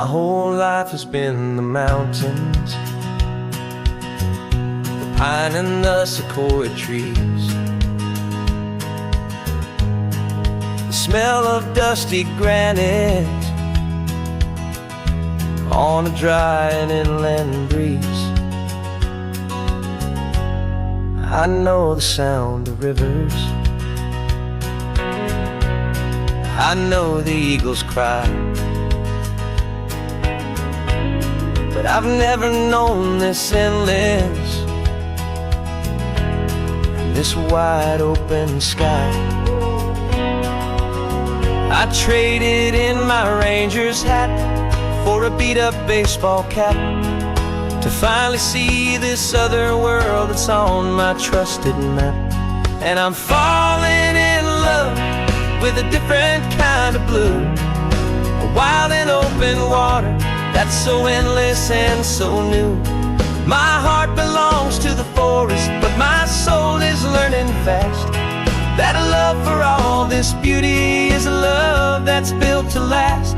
My whole life has been the mountains, the pine and the sequoia trees, the smell of dusty granite on a dry and inland breeze. I know the sound of rivers, I know the eagles cry, but I've never known this endless, this wide open sky. I traded in my ranger's hat for a beat-up baseball cap, to finally see this other world that's on my trusted map. And I'm falling in love with a different kind of blue, a wild and open water that's so endless and so new. My heart belongs to the forest, but my soul is learning fast that a love for all this beauty is a love that's built to last.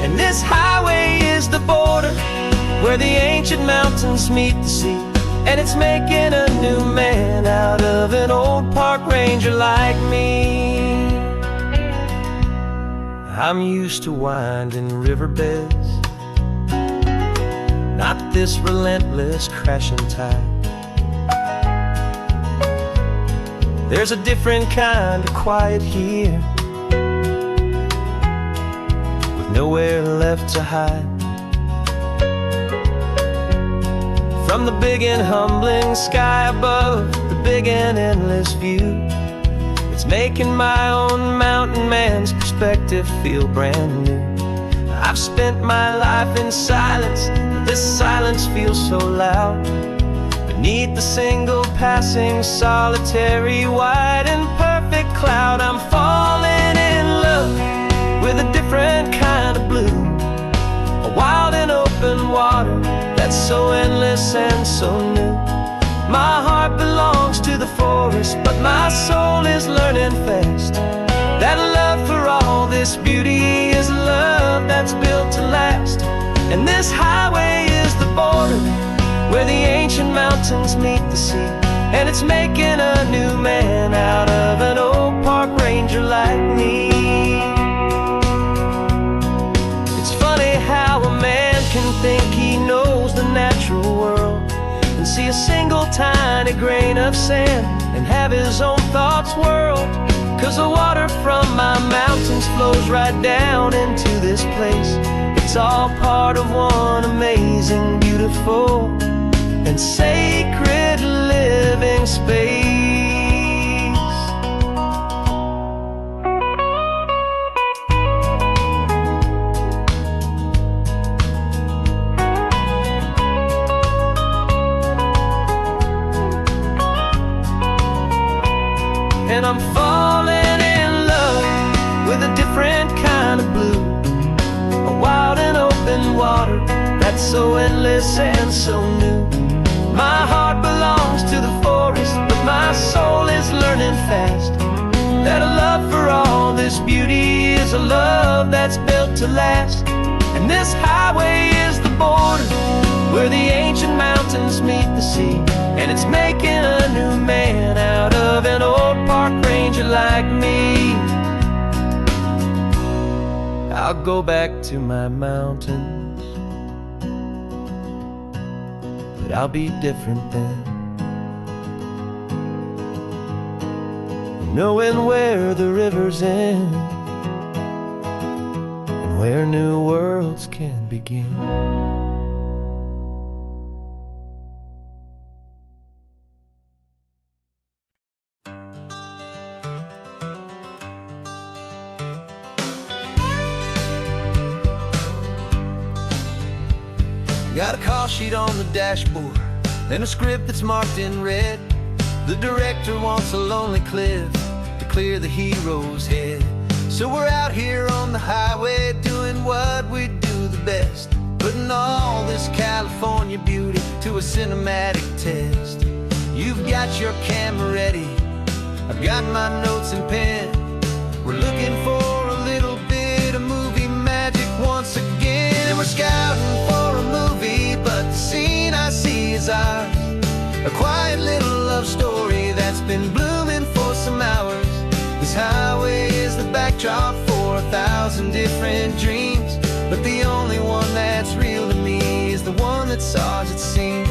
And this highway is the border where the ancient mountains meet the sea, and it's making a new man out of an old park ranger like me. I'm used to winding riverbeds, not this relentless crashing tide. There's a different kind of quiet here, with nowhere left to hide. From the big and humbling sky above, the big and endless view, it's making my own mountain man's perspective feel brand new. I've spent my life in silence, this silence feels so loud. Beneath the single passing solitary white and perfect cloud, I'm falling in love with a different kind of blue, a wild and open water that's so endless and so new. My heart belongs to the forest, but my soul is learning fast that a love for all this beauty is a love that's built to last. And this highway is the border where the ancient mountains meet the sea, and it's making a new man out of an old park ranger like me. It's funny how a man can think he knows the natural world and see a single tiny grain of sand and have his own thoughts whirled. 'Cause the water from my mountains flows right down into this place. It's all part of one amazing, beautiful, and sacred living space. And I'm falling in love with a different kind of blue, a wild and open water that's so endless and so new. My heart belongs to the forest, but my soul is learning fast that a love for all this beauty is a love that's built to last. And this highway is the border where the ancient mountains meet the sea, and it's making a new man out of an old park ranger like me. I'll go back to my mountains, but I'll be different then, knowing where the rivers end and where new worlds can begin. Got a call sheet on the dashboard and a script that's marked in red. The director wants a lonely cliff to clear the hero's head. So we're out here on the highway doing what we do the best, putting all this California beauty to a cinematic test. You've got your camera ready, I've got my notes and pen. We're looking for a little bit of movie magic once again, and we're sky 1,000 different dreams, but the only one that's real to me is the one that's ours, it seems.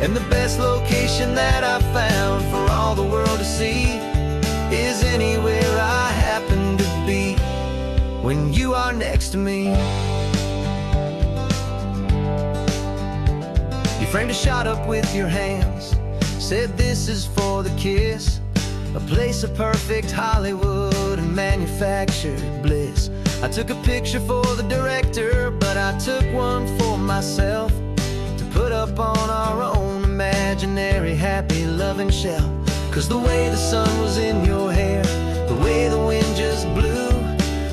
And the best location that I've found for all the world to see is anywhere I happen to be when you are next to me. You framed a shot up with your hands, said this is for the kiss, a place of perfect Hollywood and manufactured bliss. I took a picture for the director, but I took one for myself to put up on our own imaginary happy loving shelf. 'Cause the way the sun was in your hair, the way the wind just blew,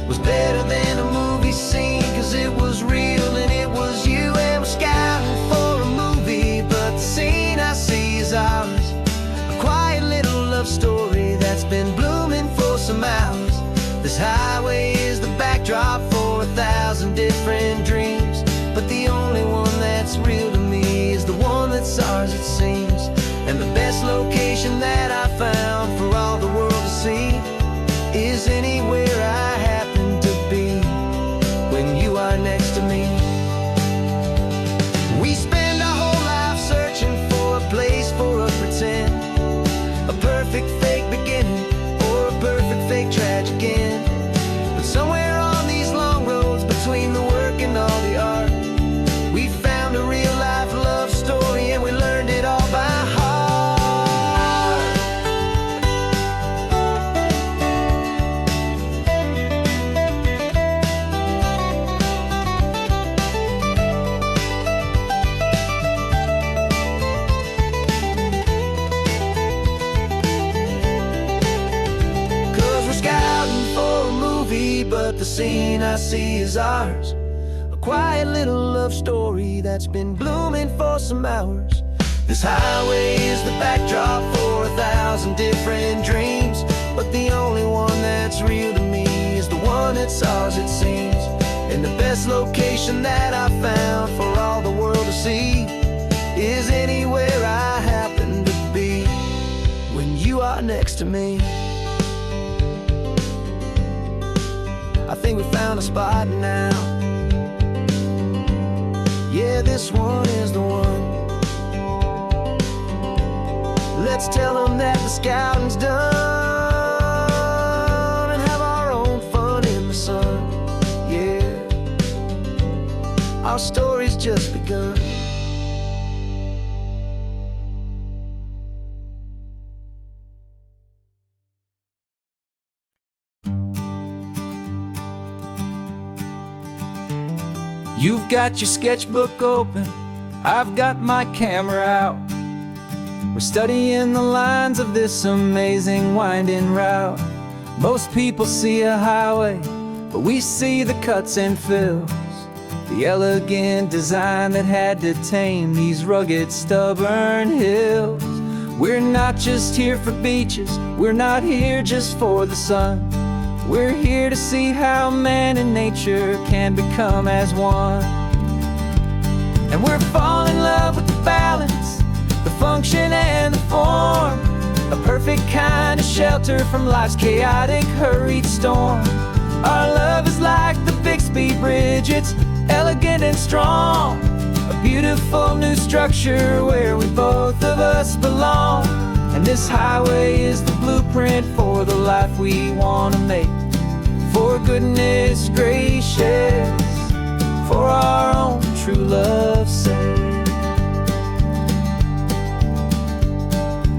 was better than a movie scene, 'cause it was real and it was you. And we're scouting for a movie, but the scene I see is ours, a quiet little love story that's been blooming for some hours. This highway is the backdrop for 1,000 different dreams, but the only one that's real to me is the one that's ours, it seems. And the best location that I found for all the world to see is anywhere I happen to be when you are next to me. We spend our whole life searching for a place for a pretend, a perfect fake beginning or a perfect fake tragic end. But somewhere on these long roads between the work and all the art, we found a real life love story, and we learned it all by heart. 'Cause we're scouting for a movie, but the scene I see is ours, a quiet little love story that's been blooming for some hours. This highway is the backdrop for 1,000 different dreams, but the only one that's real to me is the one that's ours, it seems. And the best location that I found for all the world to see is anywhere I happen to be when you are next to me. I think we found a spot now. Yeah, this one is the one. Let's tell them that the scouting's done and have our own fun in the sun. Yeah, our story's just begun. You've got your sketchbook open, I've got my camera out. We're studying the lines of this amazing winding route. Most people see a highway, but we see the cuts and fills, the elegant design that had to tame these rugged, stubborn hills. We're not just here for beaches, we're not here just for the sun. We're here to see how man and nature can become as one. And we're falling in love with the balance, the function and the form, a perfect kind of shelter from life's chaotic, hurried storm. Our love is like the Bixby Bridge, it's elegant and strong, a beautiful new structure where we both of us belong. And this highway is the blueprint for the life we want to make. For goodness gracious, for our own true love's sake.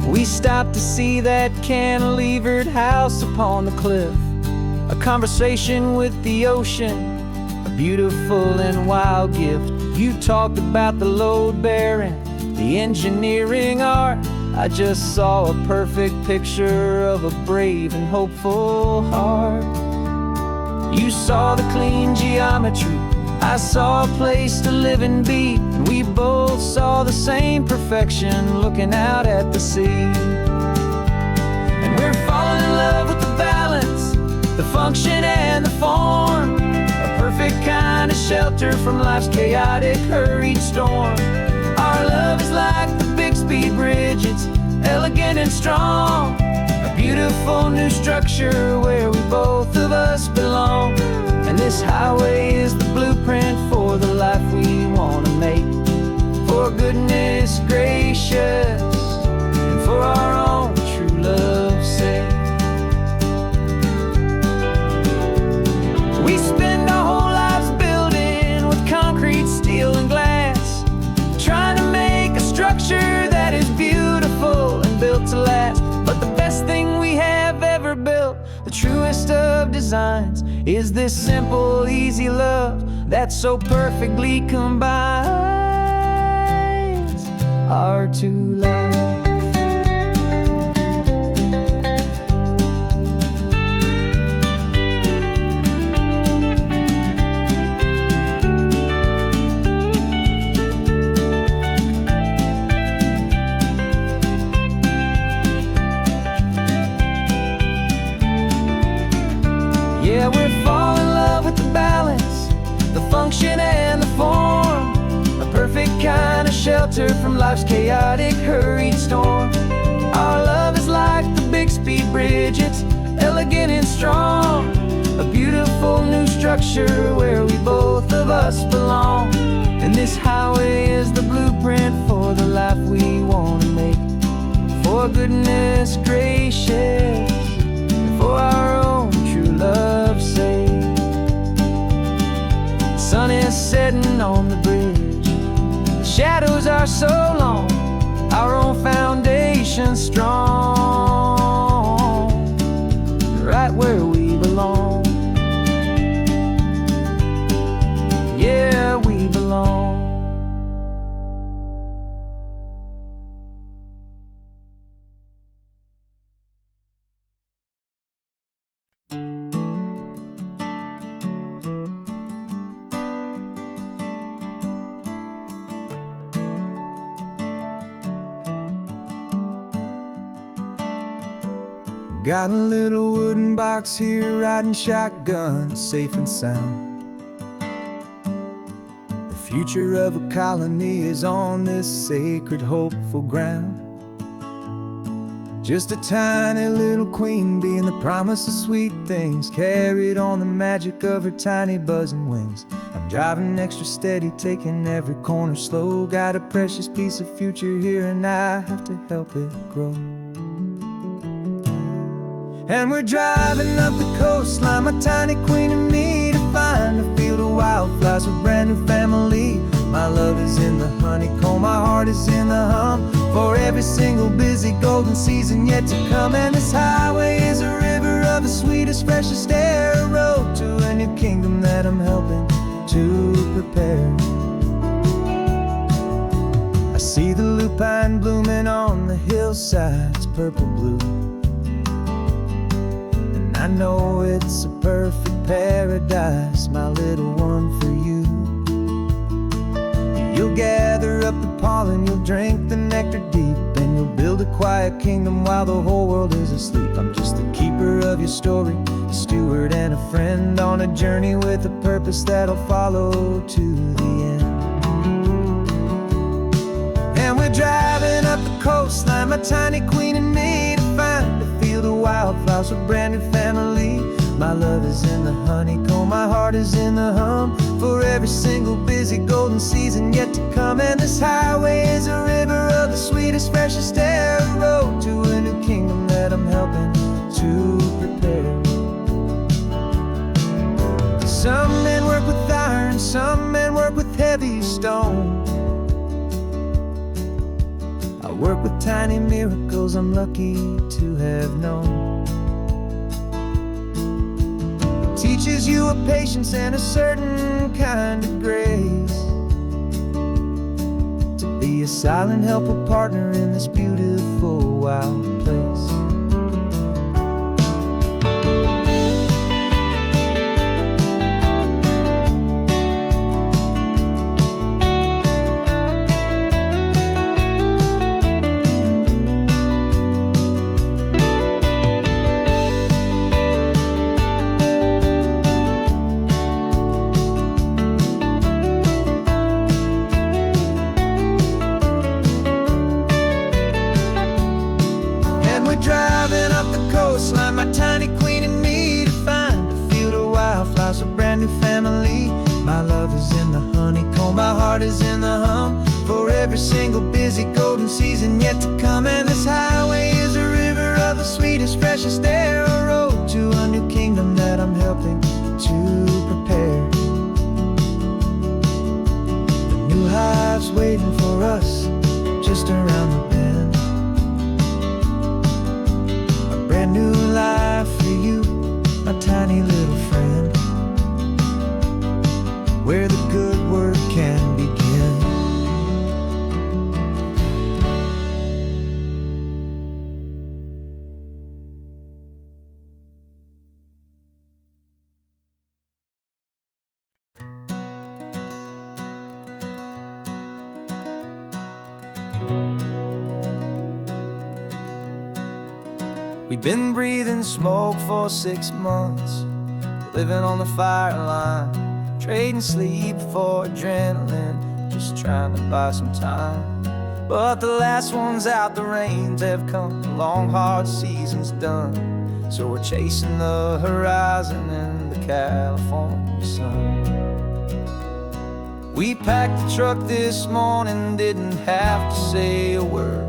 We stopped to see that cantilevered house upon the cliff, a conversation with the ocean, a beautiful and wild gift. You talked about the load bearing, the engineering art. I just saw a perfect picture of a brave and hopeful heart. You saw the clean geometry, I saw a place to live and be, and we both saw the same perfection looking out at the sea. And we're falling in love with the balance, the function and the form, a perfect kind of shelter from life's chaotic, hurried storm. Our love is like the Bixby Bridge, it's elegant and strong, a beautiful new structure where we both of us belong. And this designs is this simple, easy love that so perfectly combines our two lives. Yeah, we're falling in love with the balance, the function and the form, a perfect kind of shelter from life's chaotic, hurried storm. Our love is like the Bixby Bridge, it's elegant and strong, a beautiful new structure where we both of us belong. And this highway is the blueprint for the life we want to make. For goodness gracious, for our own true love's sake. The sun is setting on the bridge, the shadows are so long, our own foundation strong, right where we belong. Yeah, we belong. Got a little wooden box here, riding shotgun, safe and sound. The future of a colony is on this sacred, hopeful ground. Just a tiny little queen bee and the promise of sweet things, carried on the magic of her tiny buzzing wings. I'm driving extra steady, taking every corner slow. Got a precious piece of future here and I have to help it grow. And we're driving up the coastline, my tiny queen and me, to find a field of wildflowers with a brand new family. My love is in the honeycomb, my heart is in the hum, for every single busy golden season yet to come. And this highway is a river of the sweetest, freshest air, a road to a new kingdom that I'm helping to prepare. I see the lupine blooming on the hillsides, purple blue. I know it's a perfect paradise, my little one, for you. You'll gather up the pollen, you'll drink the nectar deep, and you'll build a quiet kingdom while the whole world is asleep. I'm just the keeper of your story, a steward and a friend, on a journey with a purpose that'll follow to the end. And we're driving up the coastline, my tiny queen and me, to find a field of wildflowers with a brand new family. My love is in the honeycomb, my heart is in the hum, for every single busy golden season yet to come. And this highway is a river of the sweetest, freshest air, a road to a new kingdom that I'm helping to prepare. Some men work with iron, some men work with heavy stone. I work with tiny miracles I'm lucky to have known. Teaches you a patience and a certain kind of grace, to be a silent, helpful partner in this beautiful, wild place. Driving up the coastline, my tiny queen and me, to find a field of wildflowers, a brand new family. My love is in the honeycomb, my heart is in the hum, for every single busy golden season yet to come. And this highway is a river of the sweetest, freshest air, a road to a new kingdom that I'm helping to prepare. The new hive's waiting for us just around the bend. Brand new life for you, my tiny little We've been breathing smoke for 6 months, living on the fire line, trading sleep for adrenaline, just trying to buy some time. But the last one's out, the rains have come, the long hard season's done. So we're chasing the horizon in the California sun. We packed the truck this morning, didn't have to say a word.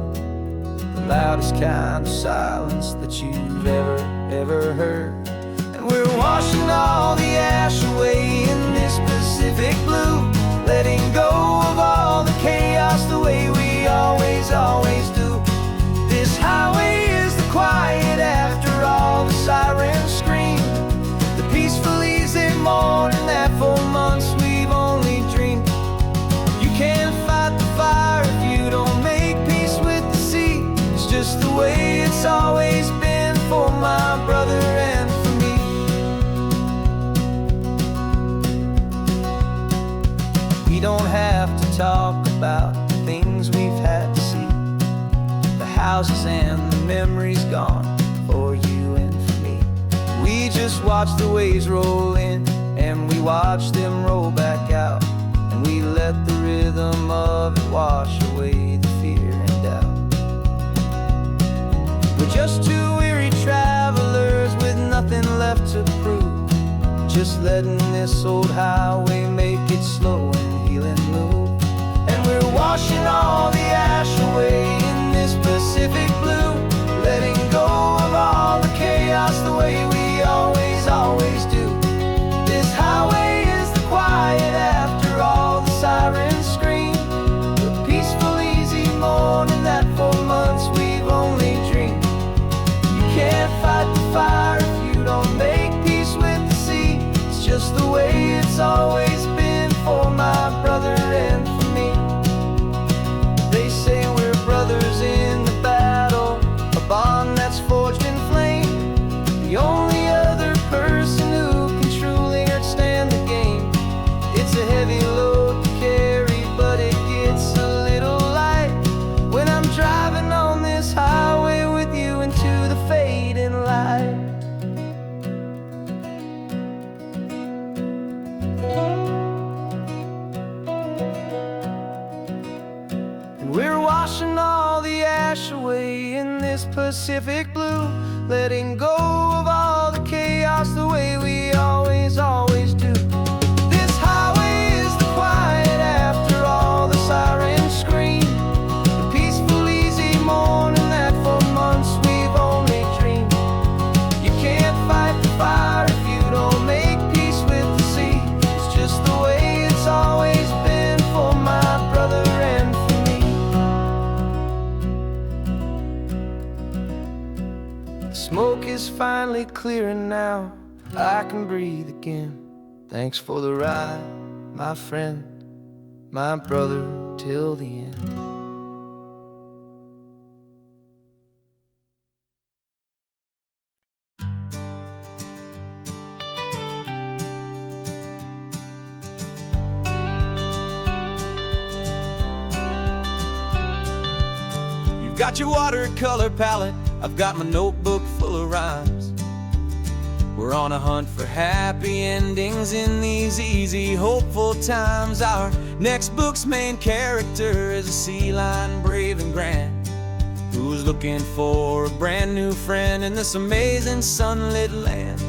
The loudest kind of silence that you've ever heard. And we're washing all the ash away in this Pacific blue, letting go of all the chaos the way we always do. This highway is the quiet after all the sirens scream, the peaceful easy morning that for months we've only dreamed. You can't fight the fire if you don't make peace with the sea. It's just the way it's always been for my brother and for me. We don't have to talk about the things we've had to see, the houses and the memories gone for you and for me. We just watch the waves roll in, and we watch them roll back out, and we let the rhythm of it wash away the fear and doubt. We're just two weary travelers with nothing left to prove, just letting this old highway make it slow and healing move. And we're washing all the ash away in this Pacific blue, letting go of all the chaos the way we always do. This highway is the quiet after all the sirens scream, the peaceful easy morning that for months we've only dreamed. You can't fight the fire if you don't make peace with the sea. It's just the way it's always been for my brother and for me. They say we're brothers in the battle, a bond that's forged in flame. The only other person who can truly understand the game. It's a heavy load to carry, but it gets a little light when I'm driving on this highway with you into the fading light. And we're washing all the ash away in this Pacific blue, letting go of all the chaos the way we always do. This highway is the quiet after all the sirens scream, the peaceful easy morning that for months we've only dreamed. You can't fight the fire if you don't make peace with the sea. It's just the way it's always been for my brother and for me. The smoke is finally clearing now, I can breathe again. Thanks for the ride, my friend, my brother, till the end. You've got your watercolor palette, I've got my notebook full of rhymes. We're on a hunt for happy endings in these easy, hopeful times. Our next book's main character is a sea lion, brave and grand, who's looking for a brand new friend in this amazing sunlit land.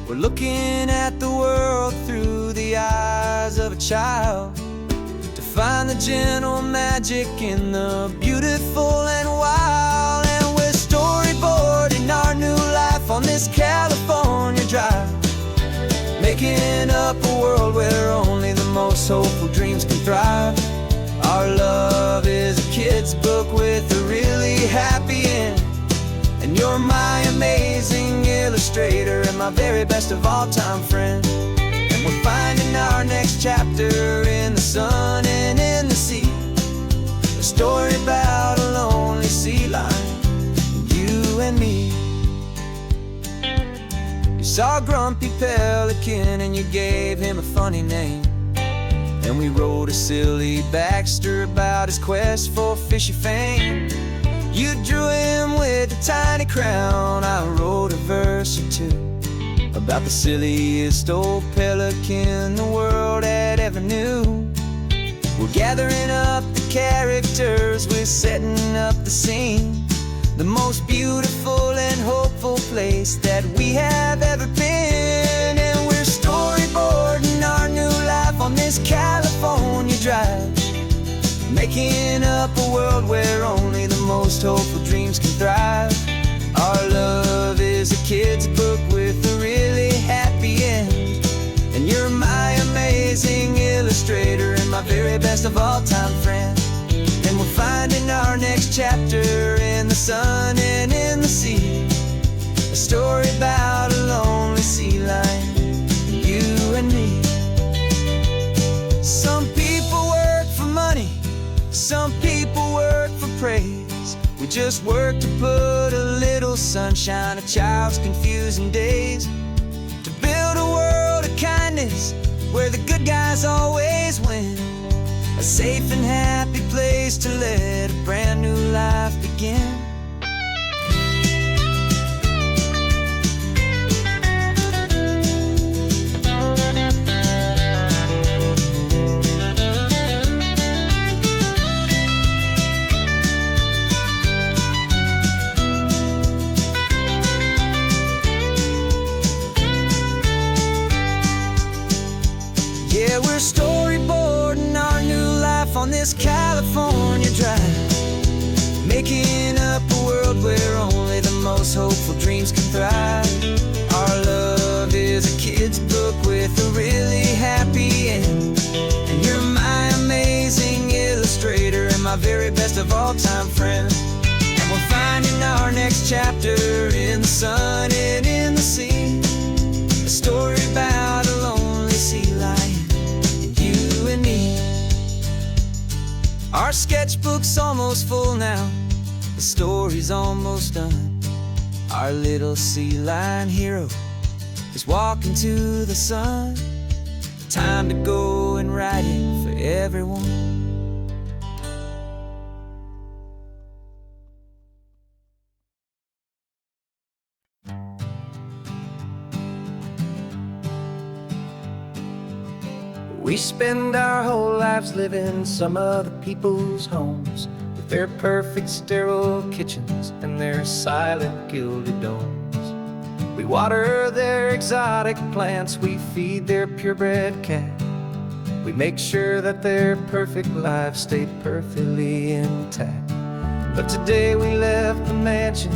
We're looking at the world through the eyes of a child, to find the gentle magic in the beautiful and wild. And we're storyboarding our new life on this California drive, making up a world where only the most hopeful dreams can thrive. Our love is a kid's book with a really happy end, and you're my amazing illustrator and my very best of all time friend. And we're finding our next chapter in the sun and in the sea, a story about a lonely sea lion, you and me. You saw a grumpy pelican and you gave him a funny name, and we wrote a silly Baxter about his quest for fishy fame. You drew him with a tiny crown. I wrote a verse or two about the silliest old pelican the world had ever knew. We're gathering up the characters, we're setting up the scene, the most beautiful and hopeful place that we have ever been. And we're storyboarding our new life on this California drive, making up a world where only the most hopeful dreams can thrive. Our love is a kid's book with a really happy end, and you're my amazing illustrator and my very best of all time friend. And we're finding our next chapter in the sun and in the sea, a story about a lonely sea lion, you and me. Some people work for money, some people work for praise. We just work to put a little sunshine in a child's confusing days, to build a world of kindness where the good guys always win, a safe and happy place to let a brand new life begin. Yeah, we're storyboarding our new life on this California drive, making up a world where only the most hopeful dreams can thrive. Our love is a kid's book with a really happy end, and you're my amazing illustrator and my very best of all time friend. And we're finding our next chapter in the sun and in the sea, a story about a lonely sea lion, you and me. Our sketchbook's almost full now, the story's almost done. Our little sea lion hero is walking to the sun. Time to go and write it for everyone. We spend our whole lives living some other people's homes, with their perfect sterile kitchens and their silent gilded domes. We water their exotic plants, we feed their purebred cat. We make sure that their perfect lives stay perfectly intact. But today we left the mansion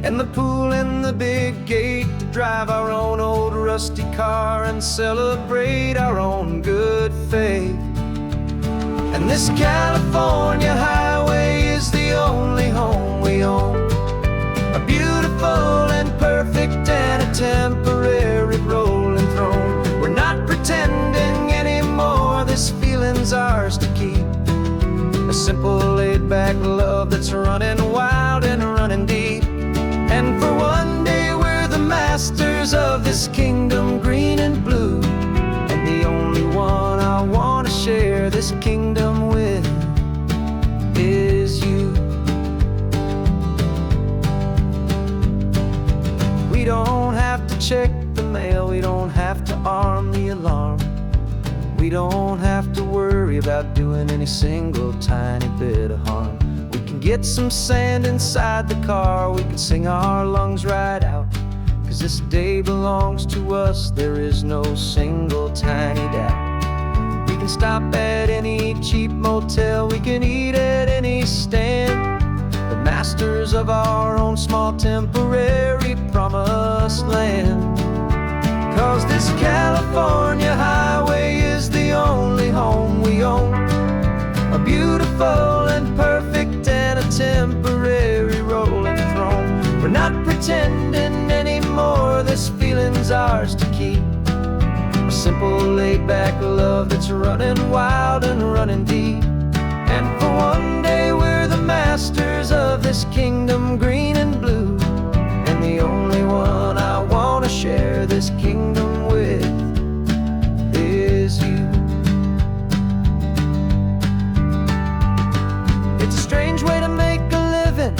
and the pool and the big gate to drive our own old rusty car and celebrate our own good faith. And this California highway is the only home we own, a beautiful and perfect and a temporary rolling throne. We're not pretending anymore, this feeling's ours to keep, a simple laid-back love that's running wild and running deep. And for one day we're the masters of this kingdom green and blue, and the only one I want to share this kingdom with is you. We don't have to check the mail, we don't have to arm the alarm, we don't have to worry about doing any single tiny bit of harm. We can get some sand inside the car, we can sing our lungs right out, 'cause this day belongs to us, there is no single tiny doubt. We can stop at any cheap motel, we can eat at any stand, the masters of our own small temporary promised land. 'Cause this California highway is the only home we own, a beautiful and perfect and a temporary rolling throne. We're not pretending anymore, this feeling's ours to keep, a simple laid-back love that's running wild and running deep. And for one day we're the masters of this kingdom green and blue, and the only one I want to share this kingdom with is you. It's a strange way to make a living,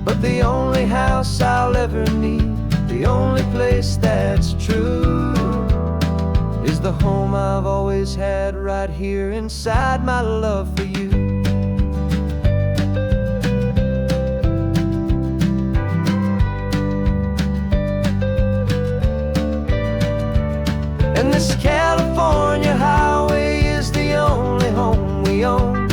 but the only house I'll ever need, the only place that's true, is the home I've always had right here inside my love for you. And this California highway is the only home we own,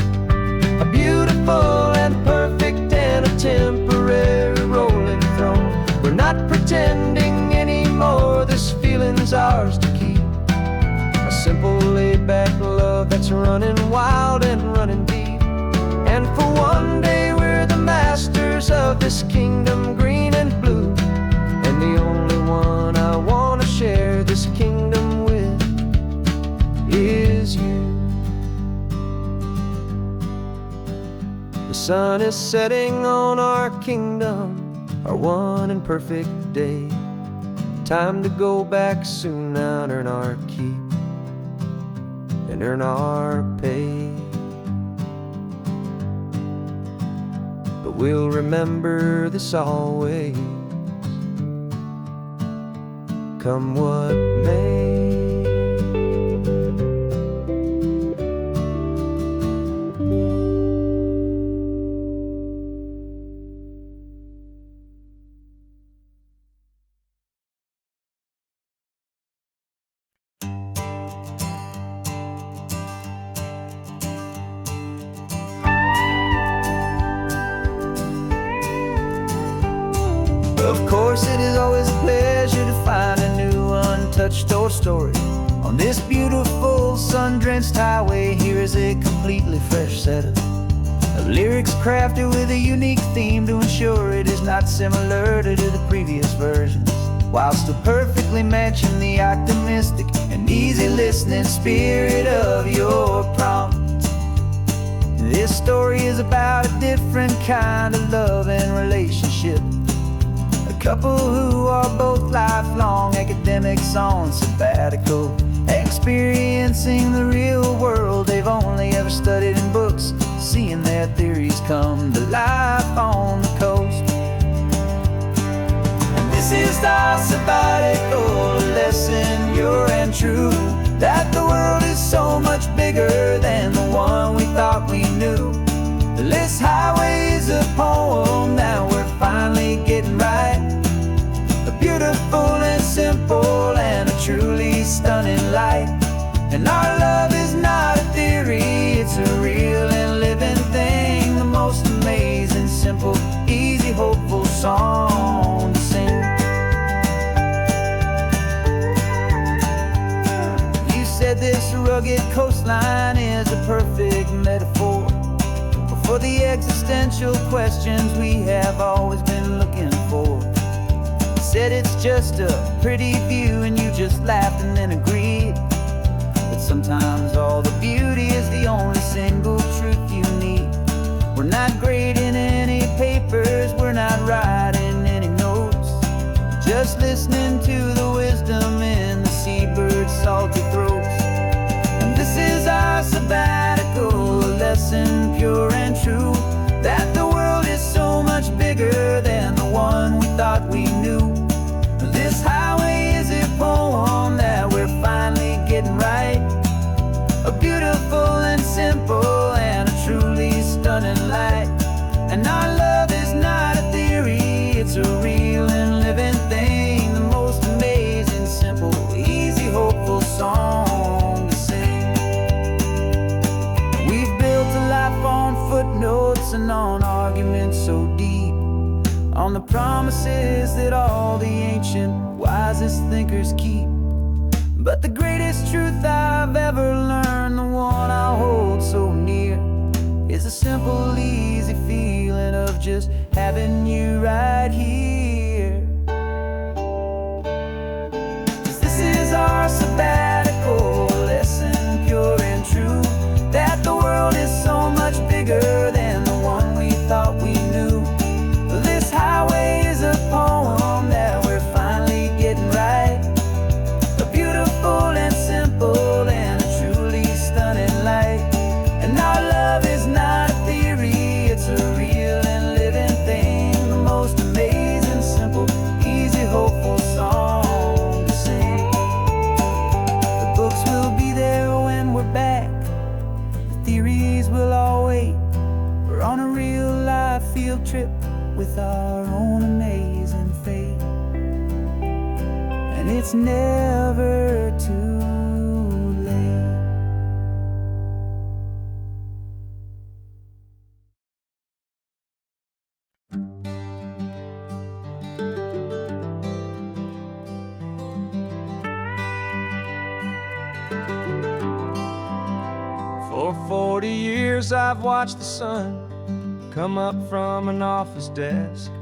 a beautiful and perfect and a temporary rolling throne. We're not pretending anymore, this feeling's ours to keep, a simple laid-back love that's running wild and running deep. And for one day we're the masters of this kingdom green and blue, and the only one I want to share this kingdom with is you. The sun is setting on our kingdom, our one and perfect day. Time to go back soon now and earn our keep and earn our pay. But we'll remember this always, come what may. Of course, it is always a pleasure to find a new untouched old story. On this beautiful sun-drenched highway, here is a completely fresh set of lyrics crafted with a unique theme to ensure it is not similar to the previous versions, while still perfectly matching the optimistic and easy listening spirit of your prompt. This story is about a different kind of love and relationship, a couple who are both lifelong academics on sabbatical, experiencing the real world they've only ever studied in books, seeing their theories come to life on the coast. And this is our sabbatical lesson, pure and true, that the world is so much bigger than the one we thought we knew. This highway is a poem that we're finally getting right, a beautiful and simple and a truly stunning light. And our love is not a theory, it's a real and living thing, the most amazing, simple, easy, hopeful song to sing. You said this rugged coastline is a perfect metaphor for the existential questions we have always been looking for. You said it's just a pretty view and you just laughed and then agreed, but sometimes all the beauty is the only single truth you need. We're not grading any papers, we're not writing any notes, just listening to the wisdom in the seabird's salty throats. And this is our sabbatical lesson, pure and true, that the world is so much bigger than the one we thought we knew. This highway is a poem that we're finally getting right, a beautiful and simple and a truly stunning light. And our love is not a theory, it's a real and living thing, the most amazing, simple, easy, hopeful song to sing. We've built a life on footnotes and on arguments so deep, on the promises that all the ancient, wisest thinkers keep. But the greatest truth I've ever learned, the one I hold so near, is a simple, easy feeling of just having you right here. 'Cause this is our sabbatical lesson, pure and true, that the world is so much bigger than the one we thought we knew. This highway is a poem that we're finally getting right, a beautiful and simple and a truly stunning light. And our love is not a theory, it's a real and living thing, the field trip with our own amazing fate. And it's never too late. For 40 years I've watched the sun come up from an office desk,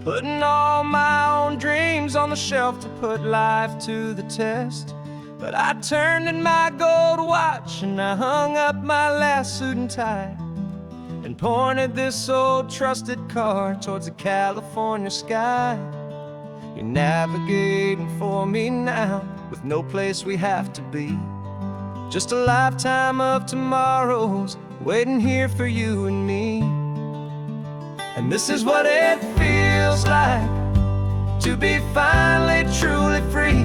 putting all my own dreams on the shelf to put life to the test. But I turned in my gold watch and I hung up my last suit and tie, and pointed this old trusted car towards the California sky. You're navigating for me now, with no place we have to be. Just a lifetime of tomorrows waiting here for you and me. And this is what it feels like to be finally truly free,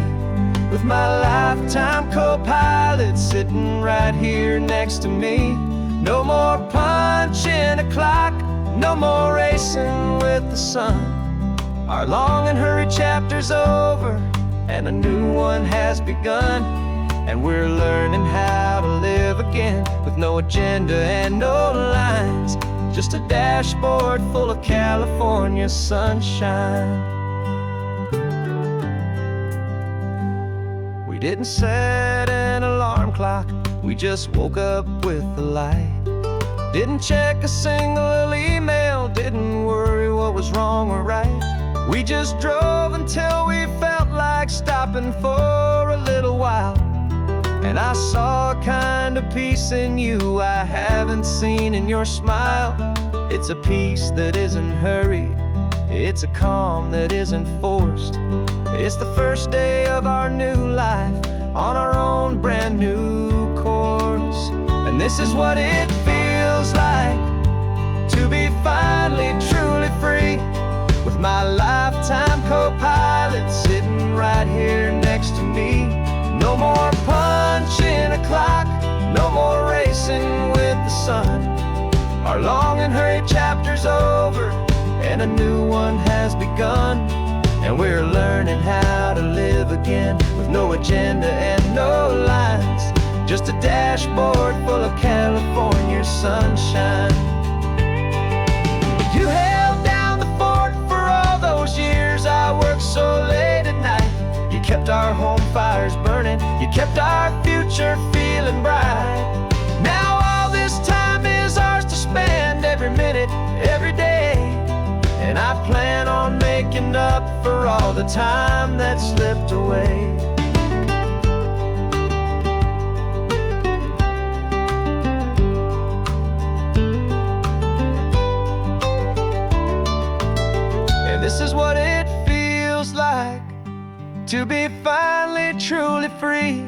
with my lifetime co-pilot sitting right here next to me. No more punching a clock, no more racing with the sun. Our long and hurried chapter's over and a new one has begun. And we're learning how to live again, with no agenda and no lines, just a dashboard full of California sunshine. We didn't set an alarm clock, we just woke up with the light. Didn't check a single email, didn't worry what was wrong or right. We just drove until we felt like stopping for a little while. And I saw a kind of peace in you I haven't seen in your smile. It's a peace that isn't hurried, it's a calm that isn't forced. It's the first day of our new life on our own brand new course. And this is what it feels like to be finally truly free, with my lifetime co-pilot sitting right here next to me. No more punching a clock, no more racing with the sun. Our long and hurried chapter's over and a new one has begun. And we're learning how to live again, with no agenda and no lines, just a dashboard full of California sunshine. You held down the fort for all those years I worked so late at night. You kept our home fires burning, you kept our future feeling bright. Now all this time is ours to spend, every minute, every day. And I plan on making up for all the time that slipped away. And this is what it feels like to be finally truly free,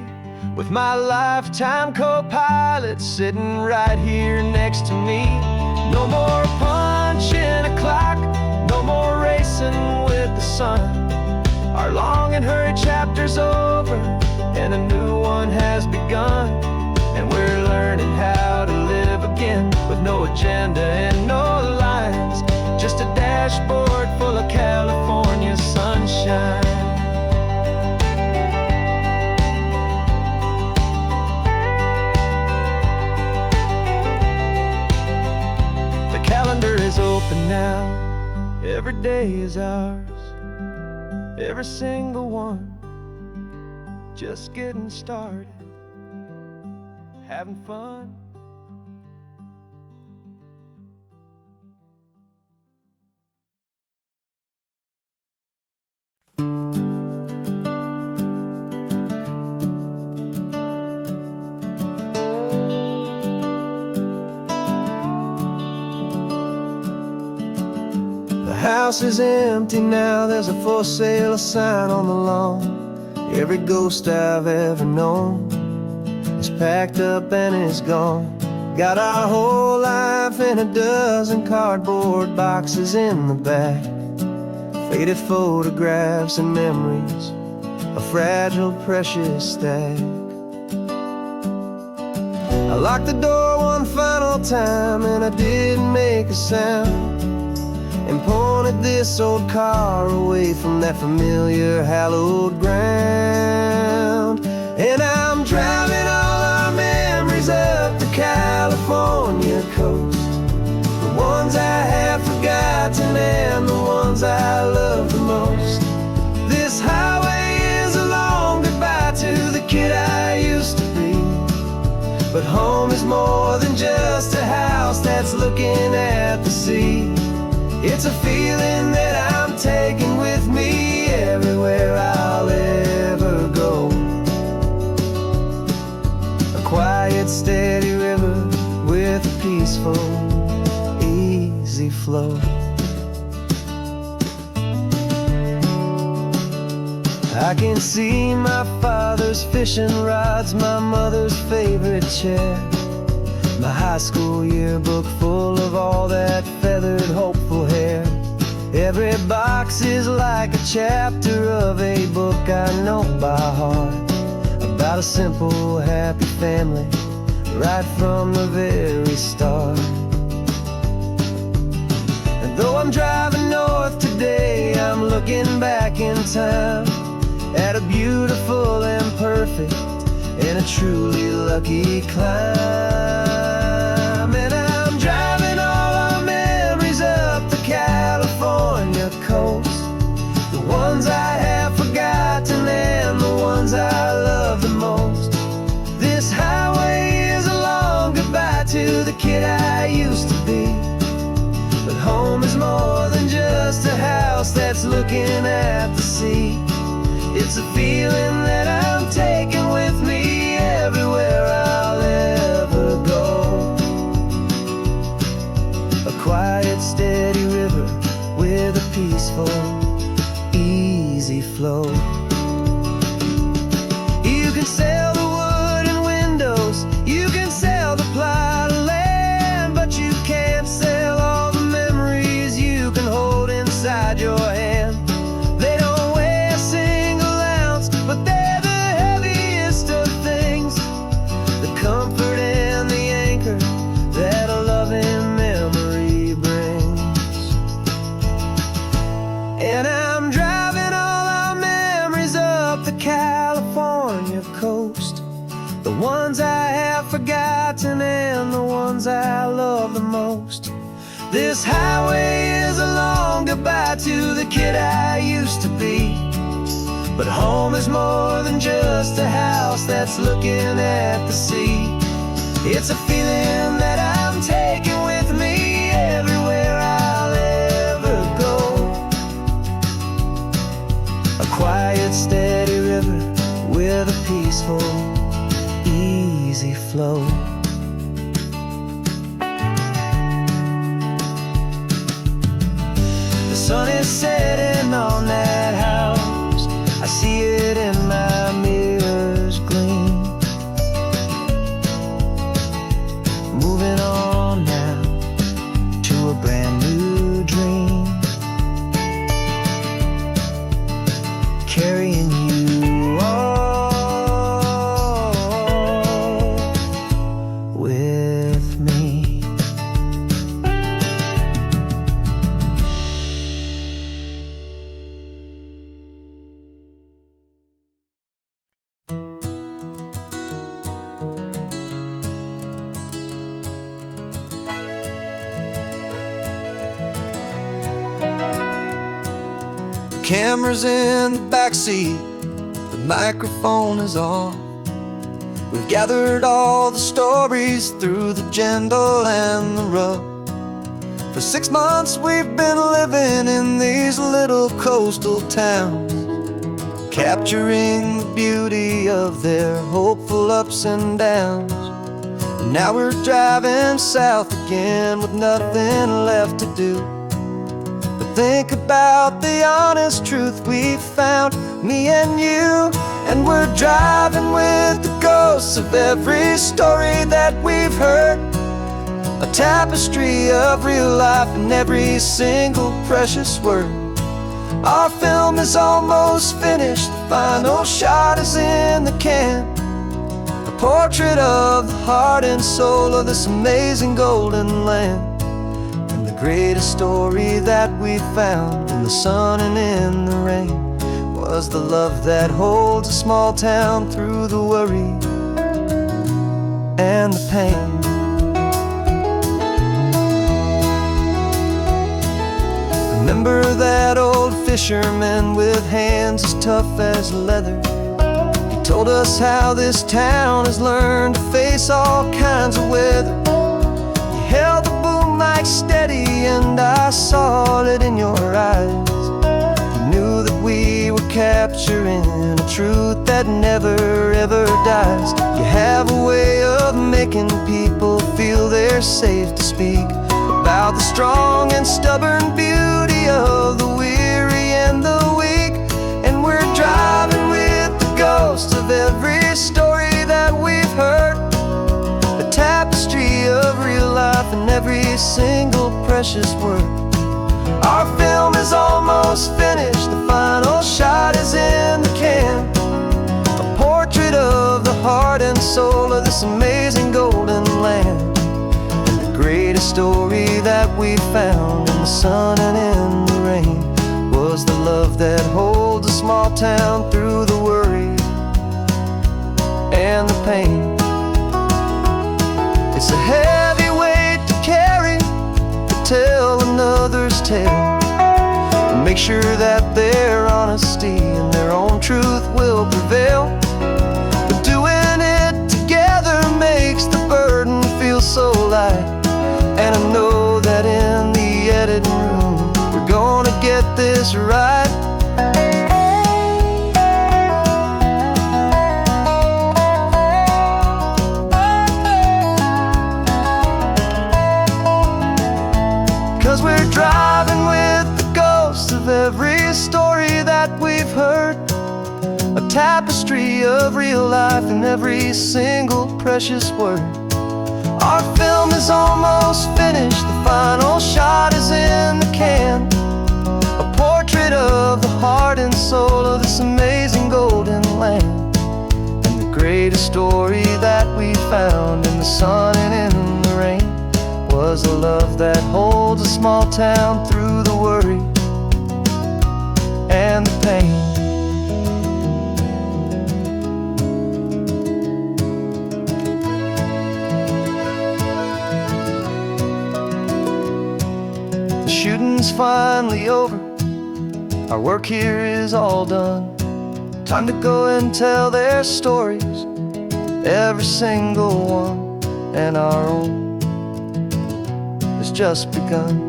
with my lifetime co-pilot sitting right here next to me. No more punching a clock, no more racing with the sun. Our long and hurried chapter's over and a new one has begun. And we're learning how to live again, with no agenda and no lines, just a dashboard full of California sunshine. Calendar is open now, every day is ours, every single one, just getting started, having fun. The house is empty now, there's a for sale sign on the lawn. Every ghost I've ever known is packed up and is gone. Got our whole life in a dozen cardboard boxes in the back, faded photographs and memories, a fragile, precious stack. I locked the door one final time and I didn't make a sound. and pointed this old car away from that familiar hallowed ground. And I'm driving all our memories up the California coast, the ones I have forgotten and the ones I love the most. This highway is a long goodbye to the kid I used to be, but home is more than just a house that's looking at the sea. It's a feeling that I'm taking with me everywhere I'll ever go. A quiet, steady river with a peaceful, easy flow. I can see my father's fishing rods, my mother's favorite chair, my high school yearbook full of all that feathered, hopeful hair. Every box is like a chapter of a book I know by heart, about a simple, happy family right from the very start. And though I'm driving north today, I'm looking back in time at a beautiful and perfect and a truly lucky climb. And I'm driving all our memories up the California coast, the ones I have forgotten and the ones I love the most. This highway is a long goodbye to the kid I used to be, but home is more than just a house that's looking at the sea. It's a feeling that I'm taking with me everywhere I'll ever go. A quiet, steady river with a peaceful, easy flow. You can sail the wooden windows, you can sail the plot of land, but you can't sail all the memories you can hold inside your hand. They don't weigh a single ounce, but they're the heaviest of things, the comfort and the anchor that a loving memory brings. And I'm driving all our memories up the California coast, the ones I have forgotten and the ones I love the most. This highway is a long goodbye to the kid I used to be, but home is more than just a house that's looking at the sea. It's a feeling that I'm taking with me everywhere I'll ever go. A quiet, steady river with a peaceful, easy flow. The sun is setting on that house, I see it in my mirror's gleam. Moving on now to a brand new dream, carrying you all with me. Camera's in the backseat, the microphone is on. We've gathered all the stories through the gentle and the rough. For 6 months we've been living in these little coastal towns, capturing the beauty of their hopeful ups and downs. And now we're driving south again with nothing left to do. Think about the honest truth we've found, me and you. And we're driving with the ghosts of every story that we've heard, a tapestry of real life in every single precious word. Our film is almost finished, the final shot is in the can, a portrait of the heart and soul of this amazing golden land. greatest story that we found in the sun and in the rain was the love that holds a small town through the worry and the pain. Remember that old fisherman with hands as tough as leather? He told us how this town has learned to face all kinds of weather. You held the boom mic steady and I saw it in your eyes. You knew that we were capturing a truth that never ever dies. You have a way of making people feel they're safe to speak about the strong and stubborn beauty of the weary and the weak. And we're driving with the ghosts of every story that we've heard, a tapestry of real life in every single precious word. Our film is almost finished, the final shot is in the can, a portrait of the heart and soul of this amazing golden land. Greatest story that we found in the sun and in the rain was the love that holds a small town through the worry and the pain. It's a heavy weight to carry, to tell another's tale, and make sure that their honesty and their own truth will prevail. But doing it together makes the burden feel so light. And I know that in the editing room we're gonna get this right. 'Cause we're driving with the ghosts of every story that we've heard, a tapestry of real life in every single precious word. Our film is almost finished, the final shot is in the can, a portrait of the heart and soul of this amazing golden land. And the greatest story that we found in the sun and in the rain was the love that holds a small town through the worry and the pain. Shooting's finally over, our work here is all done. Time to go and tell their stories, every single one, and our own has just begun.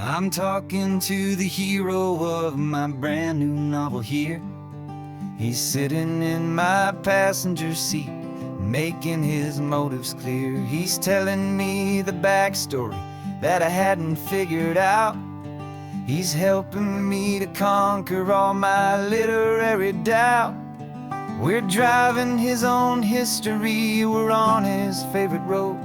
I'm talking to the hero of my brand new novel here. He's sitting in my passenger seat, making his motives clear. He's telling me the backstory that I hadn't figured out. He's helping me to conquer all my literary doubt. We're driving his own history, we're on his favorite road,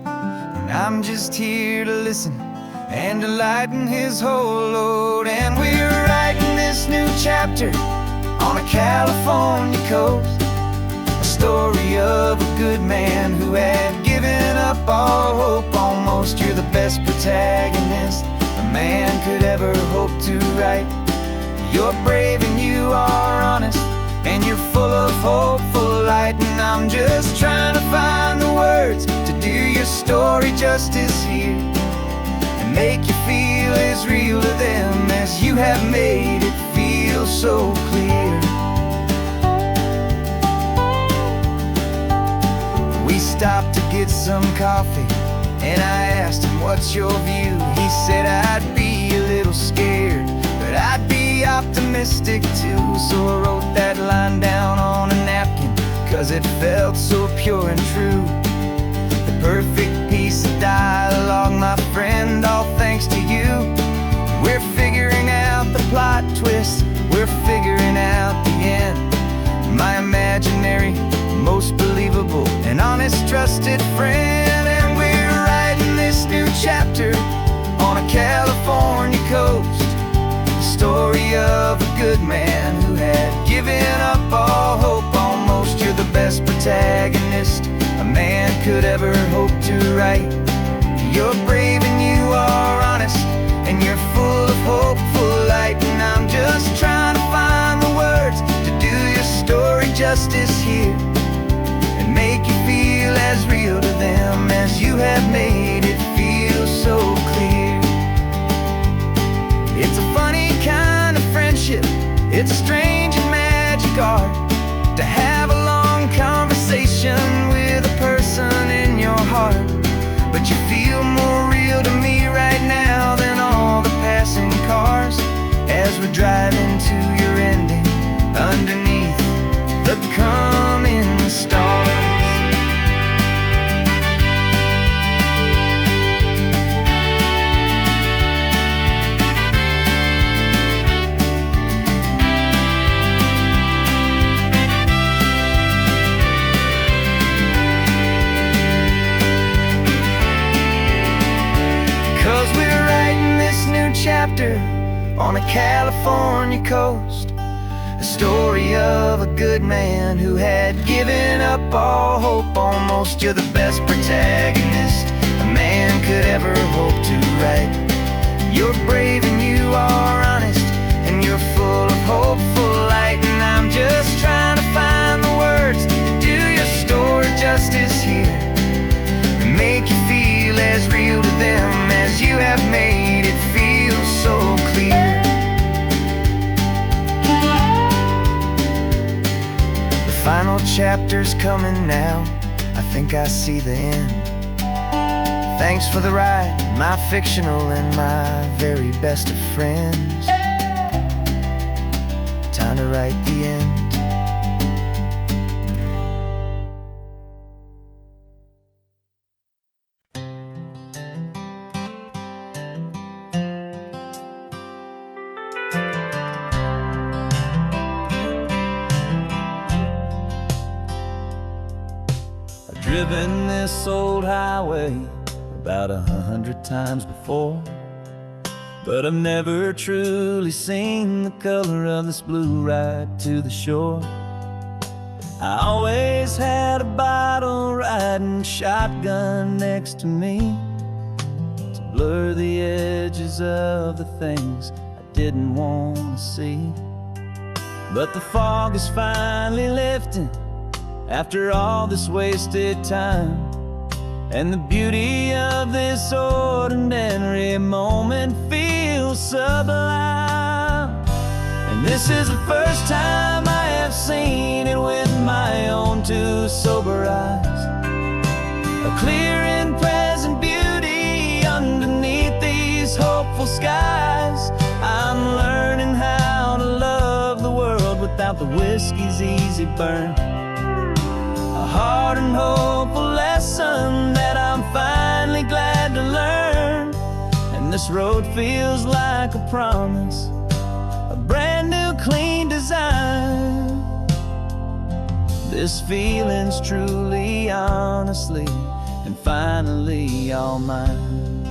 and I'm just here to listen and to lighten his whole load. And we're writing this new chapter on a California coast, a story of a good man who had given up all hope almost. You're the best protagonist a man could ever hope to write. You're brave and you are honest, and you're full of hopeful light. And I'm just trying to find the words to do your story justice here, make you feel as real to them as you have made it feel so clear. We stopped to get some coffee, and I asked him, what's your view? He said, I'd be a little scared, but I'd be optimistic too. So I wrote that line down on a napkin, 'cause it felt so pure and true. The perfect piece of dialogue, my friend, all thanks to you. We're figuring out the plot twist, we're figuring out the end. My imaginary, most believable and honest trusted friend. And we're writing this new chapter on a California coast, a story of a good man who had given up all hope almost. You're the best protagonist a man could ever hope to write. You're brave and you are honest, and you're full of hopeful light. And I'm just trying to find the words to do your story justice here, and make you feel as real to them as you have made it feel so clear. It's a funny kind of friendship, it's a strange and magic art to have a long conversation with a person in your heart. But you feel more real to me right now than all the passing cars, as we're driving to your ending underneath the coming stars. Chapter on a California coast, a story of a good man who had given up all hope almost. You're the best protagonist a man could ever hope to write. You're brave and you are honest, and you're full of hopeful light. And I'm just trying to find the words to do your story justice here, and make you feel as real to them as you have made it feel so clear. The final chapter's coming now, I think I see the end. Thanks for the ride, my fictional and my very best of friends. Time to write the end. Driven this old highway about 100 times before, but I've never truly seen the color of this blue right to the shore. I always had a bottle riding shotgun next to me to blur the edges of the things I didn't want to see. But the fog is finally lifting after all this wasted time, and the beauty of this ordinary moment feels sublime. And this is the first time I have seen it with my own two sober eyes, a clear and present beauty underneath these hopeful skies. I'm learning how to love the world without the whiskey's easy burn, a hard and hopeful lesson that I'm finally glad to learn. And this road feels like a promise, a brand new clean design. This feeling's truly, honestly, and finally all mine.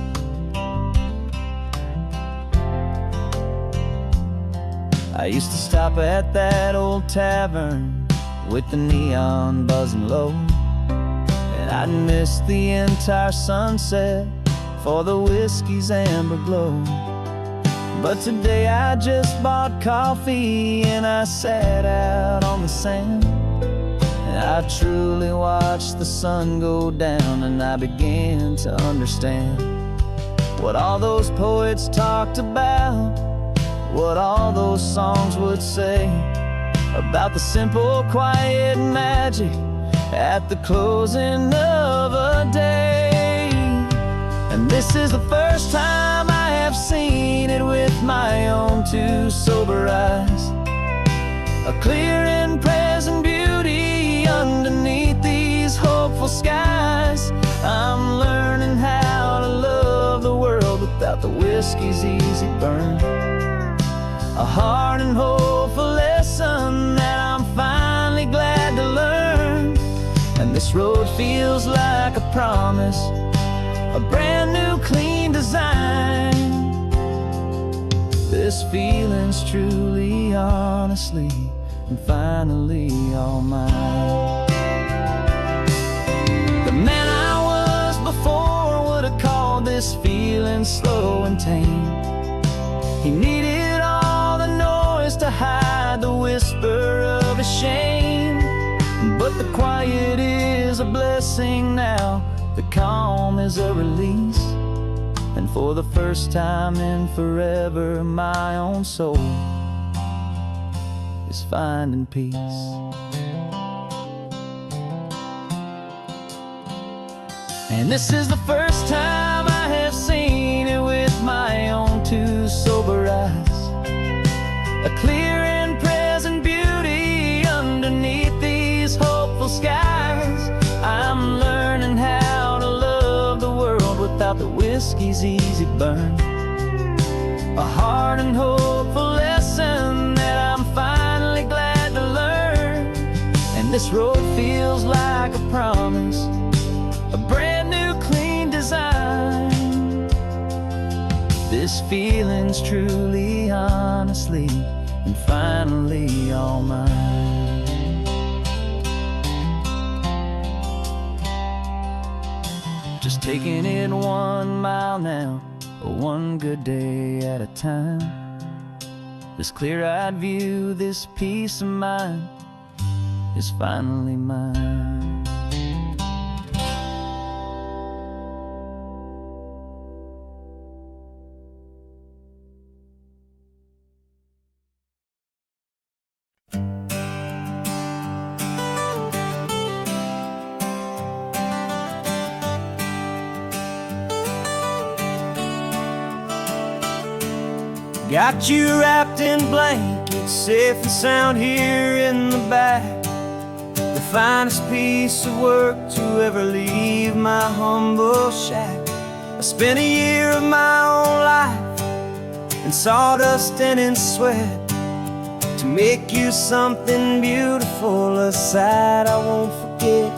I used to stop at that old tavern with the neon buzzing low, and I'd miss the entire sunset for the whiskey's amber glow. But today I just bought coffee and I sat out on the sand, and I truly watched the sun go down, and I began to understand what all those poets talked about, what all those songs would say about the simple, quiet magic at the closing of a day. And this is the first time I have seen it with my own two sober eyes, a clear and present beauty underneath these hopeful skies. I'm learning how to love the world without the whiskey's easy burn, a hard and hopeful lesson that I'm finally glad to learn. And this road feels like a promise, a brand new clean design. This feeling's truly, honestly, and finally all mine. The man I was before would have called this feeling slow and tame. He needed all the noise to hide the whisper of his shame. But the quiet is a blessing now, the calm is a release. And for the first time in forever, my own soul is finding peace. And this is the first time I have seen it with my own two sober eyes. A clear and present beauty underneath these hopeful skies. I'm learning how to love the world without the whiskey's easy burn. A hard and hopeful lesson that I'm finally glad to learn. And this road feels like a promise, a brand new clean design. This feeling's truly, honestly, and finally all mine. Just taking it 1 mile now, one good day at a time. This clear-eyed view, this peace of mind is finally mine. Got you wrapped in blankets, safe and sound here in the back. The finest piece of work to ever leave my humble shack. I spent a year of my own life in sawdust and in sweat to make you something beautiful, a sight I won't forget.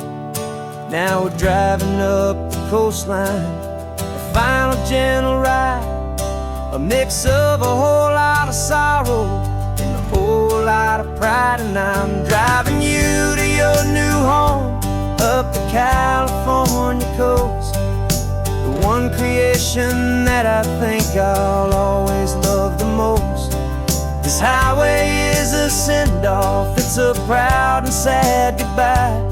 Now we're driving up the coastline, a final gentle ride, a mix of a whole lot of sorrow and a whole lot of pride. And I'm driving you to your new home up the California coast, the one creation that I think I'll always love the most. This highway is a send-off, it's a proud and sad goodbye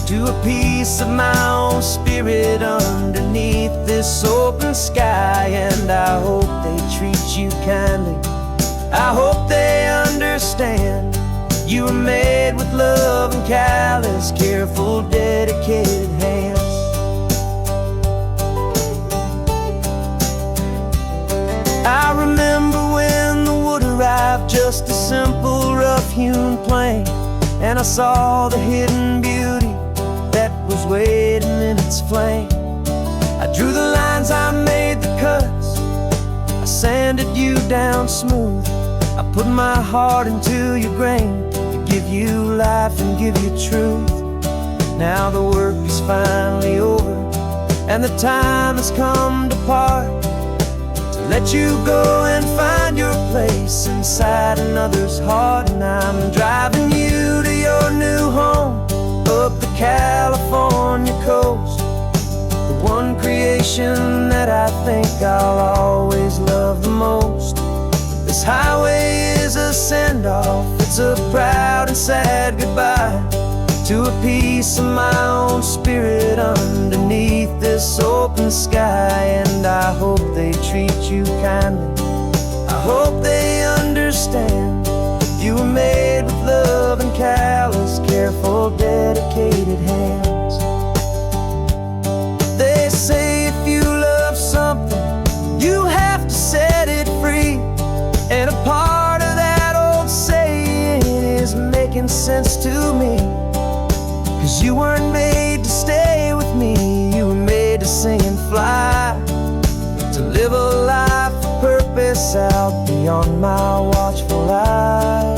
to a piece of my own spirit underneath this open sky. And I hope they treat you kindly, I hope they understand you were made with love and callous, careful, dedicated hands. I remember when the wood arrived, just a simple rough-hewn plank, and I saw the hidden beauty that was waiting in its flame. I drew the lines, I made the cuts, I sanded you down smooth. I put my heart into your grain to give you life and give you truth. Now the work is finally over and the time has come to part, to let you go and find your place inside another's heart. And I'm driving you to your new home up the California coast, the one creation that I think I'll always love the most. This highway is a send-off, it's a proud and sad goodbye to a piece of my own spirit underneath this open sky. And I hope they treat you kindly, I hope they understand you were made with love and callous, careful, dedicated hands. They say if you love something, you have to set it free. And a part of that old saying is making sense to me, 'cause you weren't made to stay with me, you were made to sing and fly, to live a life of purpose out beyond my watchful eye.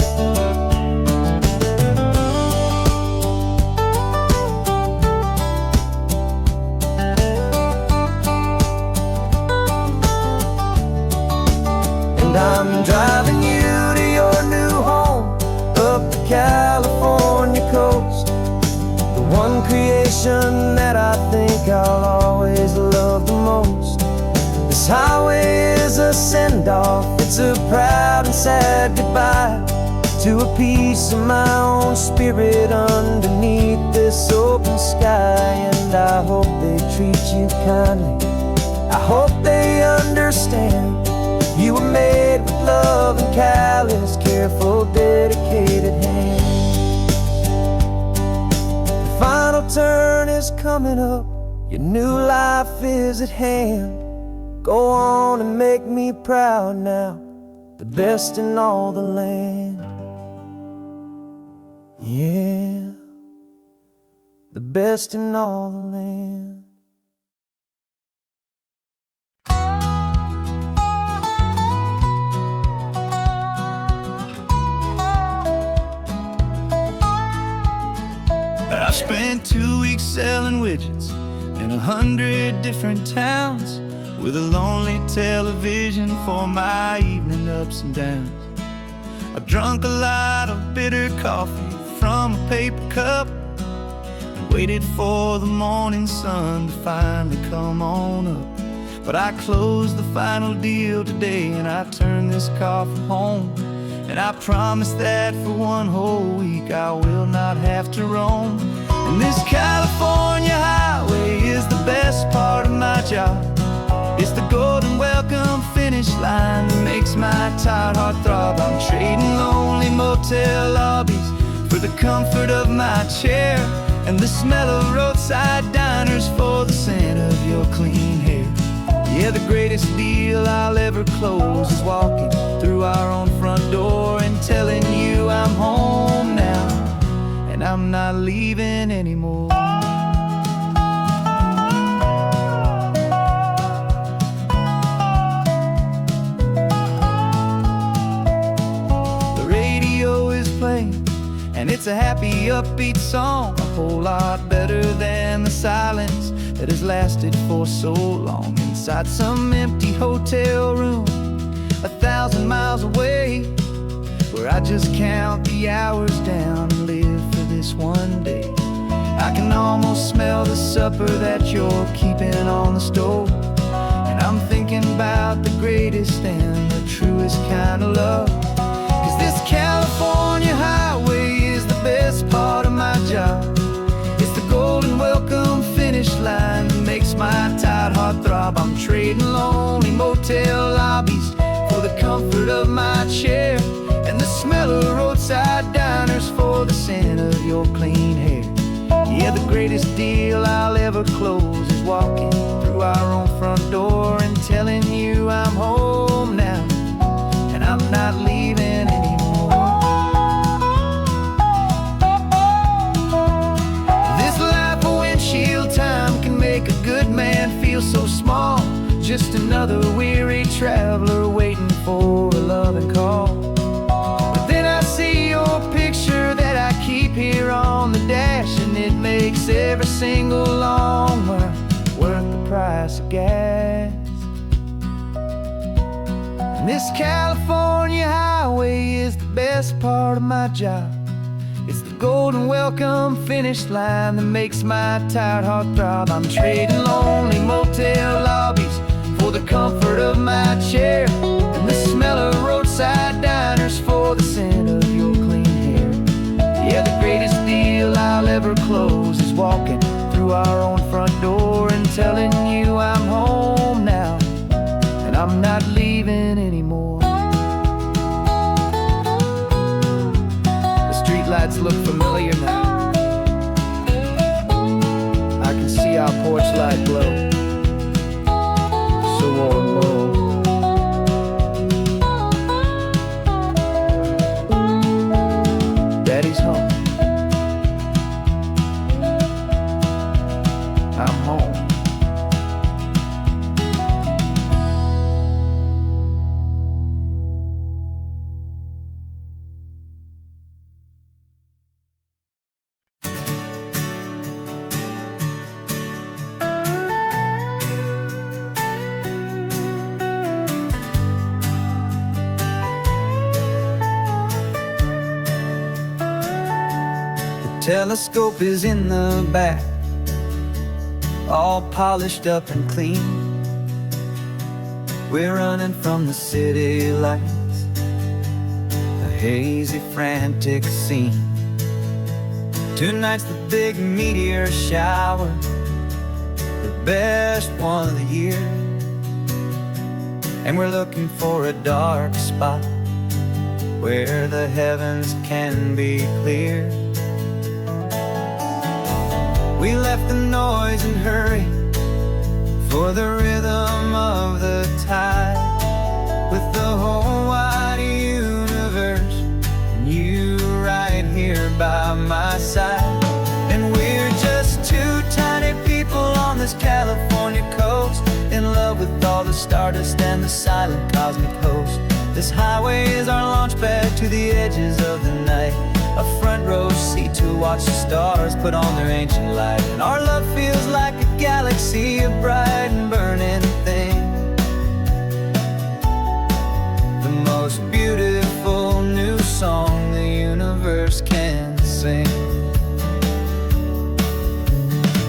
And I'm driving send off. It's a proud and sad goodbye to a piece of my own spirit underneath this open sky. And I hope they treat you kindly, I hope they understand. You were made with love and callous, careful, dedicated hands. The final turn is coming up, your new life is at hand. Go on and make me proud now, the best in all the land. Yeah, the best in all the land. I spent 2 weeks selling widgets in 100 different towns, with a lonely television for my evening ups and downs. I drank a lot of bitter coffee from a paper cup and waited for the morning sun to finally come on up. But I closed the final deal today and I turned this car from home. And I promise that for one whole week I will not have to roam. And this California highway is the best part of my job. It's the golden welcome finish line that makes my tired heart throb. I'm trading lonely motel lobbies for the comfort of my chair, and the smell of roadside diners for the scent of your clean hair. Yeah, the greatest deal I'll ever close is walking through our own front door and telling you I'm home now, and I'm not leaving anymore. The radio is playing, and it's a happy, upbeat song, a whole lot better than the silence that has lasted for so long. Inside some empty hotel room 1,000 miles away, where I just count the hours down and live for this one day. I can almost smell the supper that you're keeping on the stove, and I'm thinking about the greatest and the truest kind of love. 'Cause this California highway is the best part of my job. It's the golden welcome finish line that makes my tired heart throb. I'm trading lonely motel lobbies for the comfort of my chair, and the smell of roadside diners for the scent of your clean hair. Yeah, the greatest deal I'll ever close is walking through our own front door and telling you I'm home now, and I'm not leaving anymore. This life of windshield time can make a good man feel so small, just another weary traveler waiting for a loving call. But then I see your picture that I keep here on the dash, and it makes every single long mile worth the price of gas. And this California highway is the best part of my job. It's the golden welcome finish line that makes my tired heart throb. I'm trading lonely motel lobbies for the comfort of my chair, and the smell of roadside diners for the scent of your clean hair. Yeah, the greatest deal I'll ever close is walking through our own front door and telling you I'm home now, and I'm not leaving anymore. The streetlights look familiar now. I can see our porch light glow, so warm, low. Daddy's home. I'm home. Telescope is in the back, all polished up and clean. We're running from the city lights, a hazy, frantic scene. Tonight's the big meteor shower, the best one of the year. And we're looking for a dark spot where the heavens can be clear. We left the noise and hurry for the rhythm of the tide, with the whole wide universe and you right here by my side. And we're just two tiny people on this California coast, in love with all the stardust and the silent cosmic host. This highway is our launch pad to the edges of the night, a front row seat to watch the stars put on their ancient light. And our love feels like a galaxy, a bright and burning thing, the most beautiful new song the universe can sing.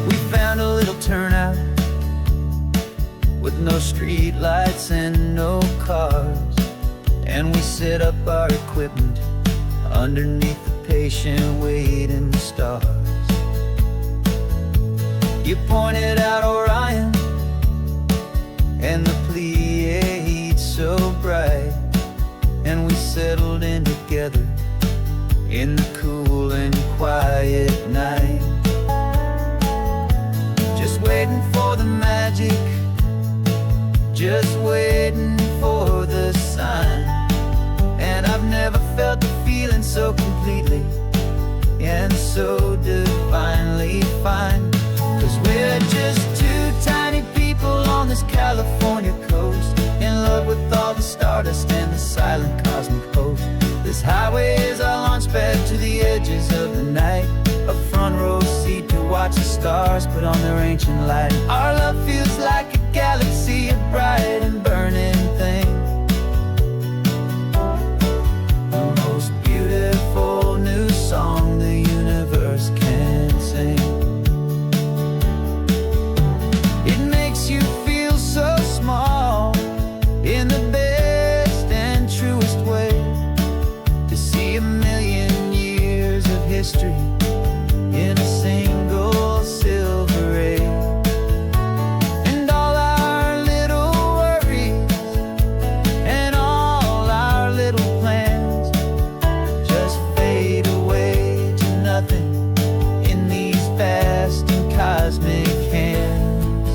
We found a little turnout with no street lights and no cars, and we set up our equipment underneath the patient waiting stars. You pointed out Orion and the Pleiades so bright, and we settled in together in the cool and quiet night, just waiting for the magic, just waiting for the sign. And I've never felt the feeling so completely and so divinely fine, 'cause we're just two tiny people on this California coast, in love with all the stardust and the silent cosmic host. This highway is our launch pad to the edges of the night, a front row seat to watch the stars put on their ancient light. Our love feels like a galaxy, a bright and burning thing, the most beautiful new song the universe can sing. It makes you feel so small in the best and truest way, to see a million years of history in a single silver ray. And all our little worries and all our little plans just fade away to nothing in these vast and cosmic hands.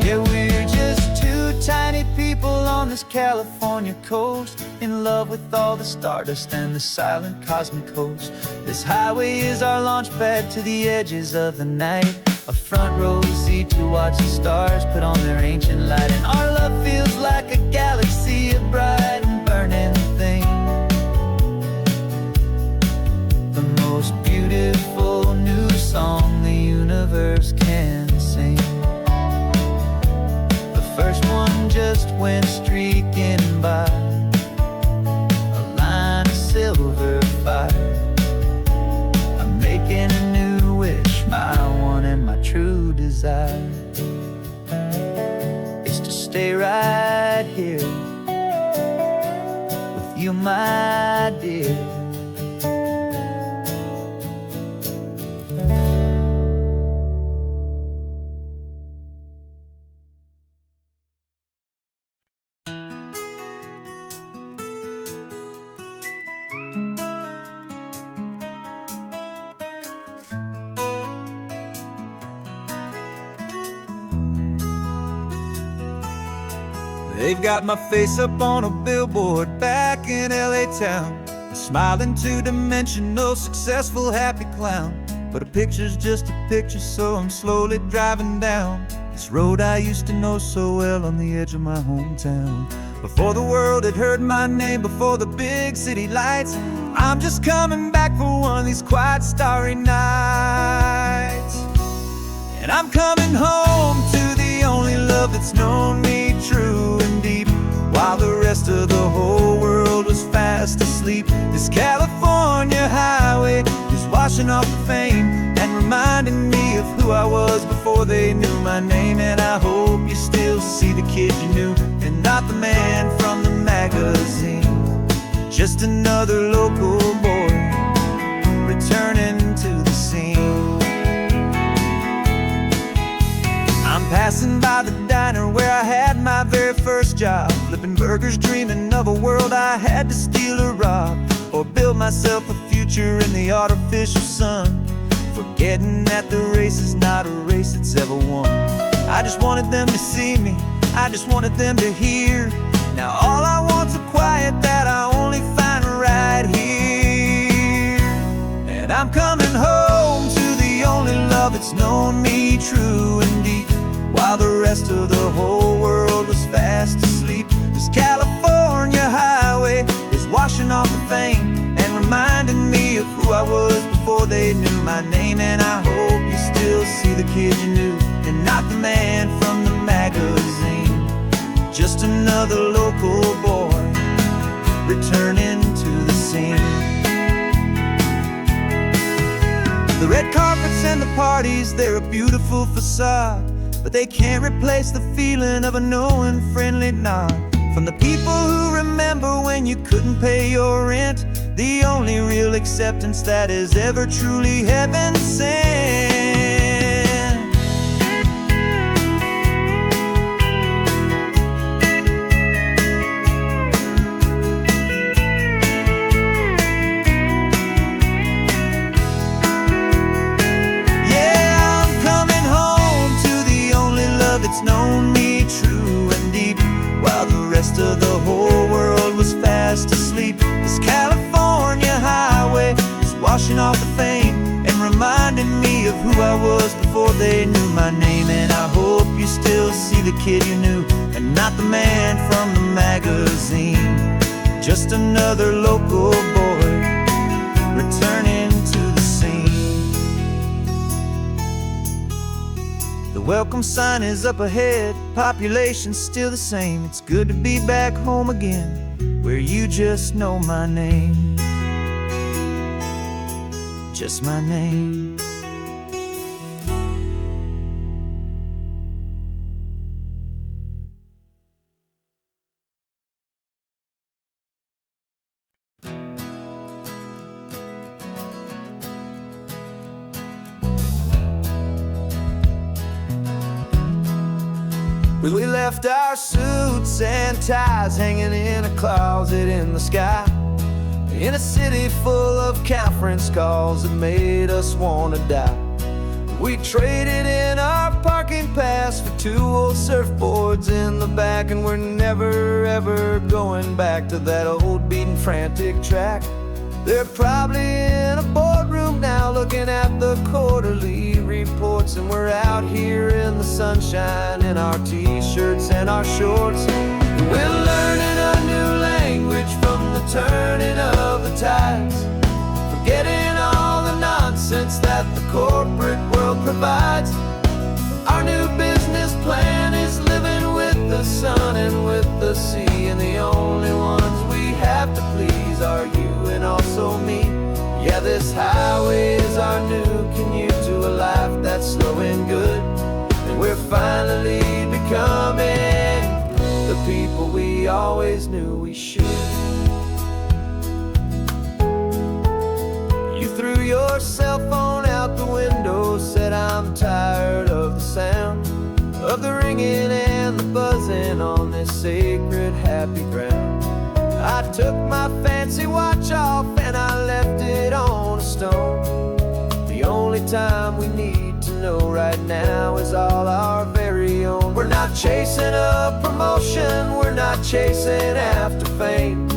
Yeah, we're just two tiny people on this California coast, in love with all the stardust and the silent cosmic host. This highway is our launch pad to the edges of the night, a front row seat to watch the stars put on their ancient light. And our love feels like a galaxy, a bright and burning thing, the most beautiful new song the universe can sing. The first one just went streaking by, a line of silver fire. I'm making a new wish, my one and my true desire is to stay right here with you, my dear. They've got my face up on a billboard back in LA town, smiling two-dimensional, successful, happy clown. But a picture's just a picture, so I'm slowly driving down this road I used to know so well on the edge of my hometown. Before the world had heard my name, before the big city lights, I'm just coming back for one of these quiet, starry nights. And I'm coming home to the only love that's known me true and deep, while the rest of the whole world was fast asleep. This California highway is washing off the fame and reminding me of who I was before they knew my name. And I hope you still see the kid you knew, and not the man from the magazine. Just another local boy returning to the scene. I'm passing by the diner where I had my very first job, flipping burgers, dreaming of a world I had to steal or rob, or build myself a future in the artificial sun, forgetting that the race is not a race that's ever won. I just wanted them to see me, I just wanted them to hear. Now all I want's a quiet that I only find right here. And I'm coming home to the only love that's known me true and deep, while the rest of the whole world was fast asleep. This California highway is washing off the fame and reminding me of who I was before they knew my name. And I hope you still see the kid you knew, and not the man from the magazine. Just another local boy returning to the scene. The red carpets and the parties, they're a beautiful facade, but they can't replace the feeling of a knowing, friendly nod from the people who remember when you couldn't pay your rent. The only real acceptance that is ever truly heaven sent. It's known me true and deep, while the rest of the whole world was fast asleep. This California highway is washing off the fame and reminding me of who I was before they knew my name. And I hope you still see the kid you knew, and not the man from the magazine. Just another local boy returning to the scene. The welcome sign is up ahead, population's still the same. It's good to be back home again, where you just know my name. Just my name. We left our suits and ties hanging in a closet in the sky, in a city full of conference calls that made us wanna die. We traded in our parking pass for 2 old surfboards in the back, and we're never ever going back to that old beaten frantic track. They're probably in a boardroom now looking at the quarterly reports, and we're out here in the sunshine in our t-shirts and our shorts. We're learning a new language from the turning of the tides, forgetting all the nonsense that the corporate world provides. Our new business plan is living with the sun and with the sea, and the only ones we have to please are you and also me. Yeah, this highway is our new commute to a life that's slow and good, and we're finally becoming the people we always knew we should. You threw your cell phone out the window, said I'm tired of the sound of the ringing and the buzzing on this sacred happy ground. I took my fancy watch off and I left it on a stone. The only time we need to know right now is all our very own. We're not chasing a promotion, we're not chasing after fame.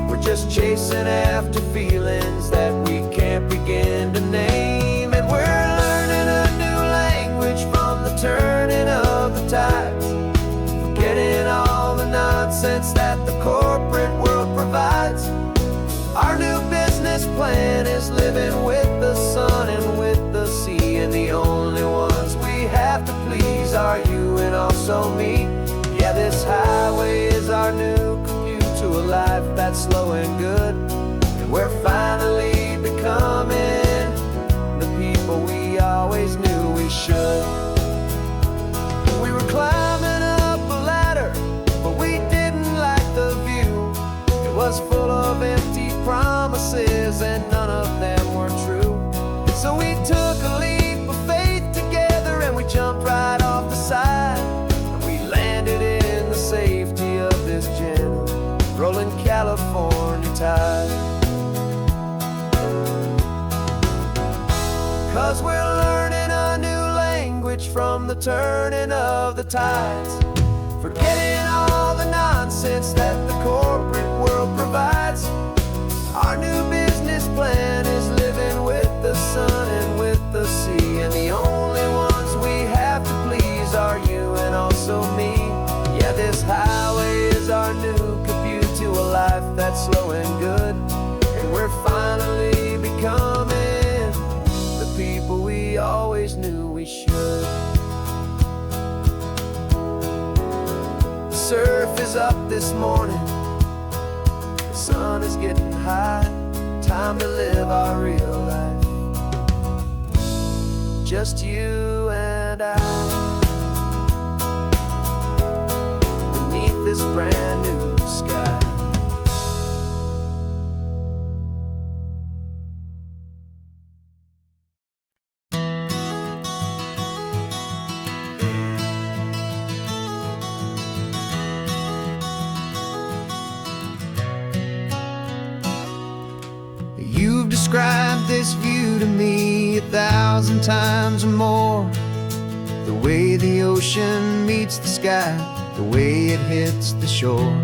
We're just chasing after feelings that we can't begin to name. And we're learning a new language from the turning of the tides, forgetting all the nonsense that the corporate world provides. Our new business plan is living with the sun and with the sea, and the only ones we have to please are you and also me. Yeah, this highway is our new commute to a life that's slow and good, and we're finally becoming the people we always promises and none of them were true. So we took a leap of faith together and we jumped right off the side. And we landed in the safety of this gentle rolling California tide. 'Cause we're learning a new language from the turning of the tides, forgetting all the nonsense that the corporate world provides. Our new business plan is living with the sun and with the sea, and the only ones we have to please are you and also me. Yeah, this highway is our new commute to a life that's slow and good, and we're finally becoming the people we always knew we should. The surf is up this morning, the sun is getting high. Time to live our real life, just you and I, beneath this brand new sky. You've described this view to me 1,000 times or more. The way the ocean meets the sky, the way it hits the shore.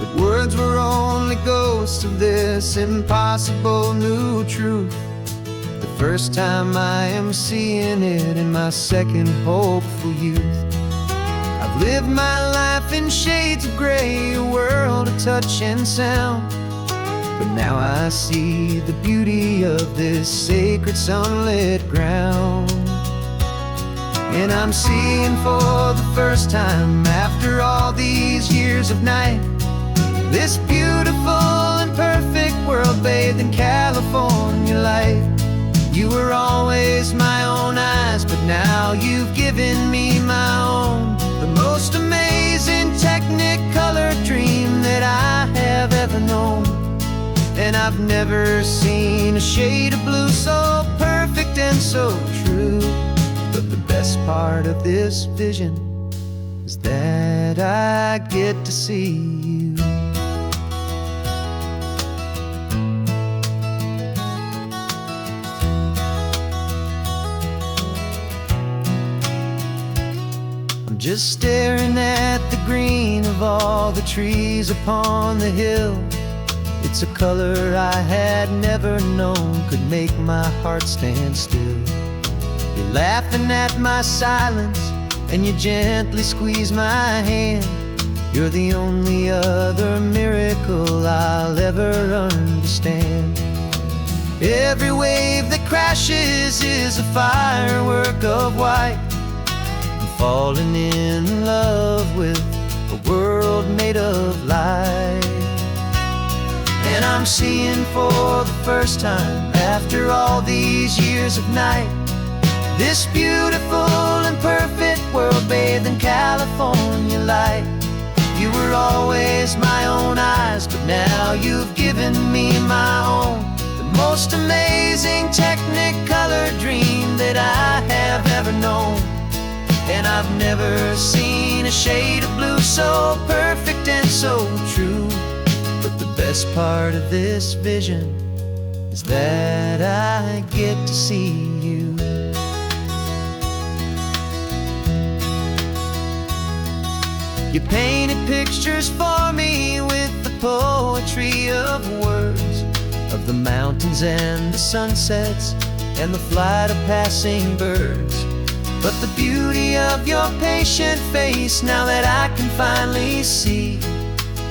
But words were only ghosts of this impossible new truth. The first time I am seeing it in my second hopeful youth. I've lived my life in shades of gray, a world of touch and sound. But now I see the beauty of this sacred sunlit ground. And I'm seeing for the first time, after all these years of night, this beautiful and perfect world bathed in California light. You were always my own eyes, but now you've given me my own. The most amazing technicolor dream that I have ever known. And I've never seen a shade of blue so perfect and so true. But the best part of this vision is that I get to see you. I'm just staring at the green of all the trees upon the hill. It's a color I had never known could make my heart stand still. You're laughing at my silence and you gently squeeze my hand. You're the only other miracle I'll ever understand. Every wave that crashes is a firework of white. I'm falling in love with a world made of light. And I'm seeing for the first time, after all these years of night, this beautiful and perfect world bathed in California light. You were always my own eyes, but now you've given me my own. The most amazing technicolor dream that I have ever known. And I've never seen a shade of blue so perfect and so true. But the best part of this vision is that I get to see you. You painted pictures for me with the poetry of words, of the mountains and the sunsets and the flight of passing birds. But the beauty of your patient face, now that I can finally see,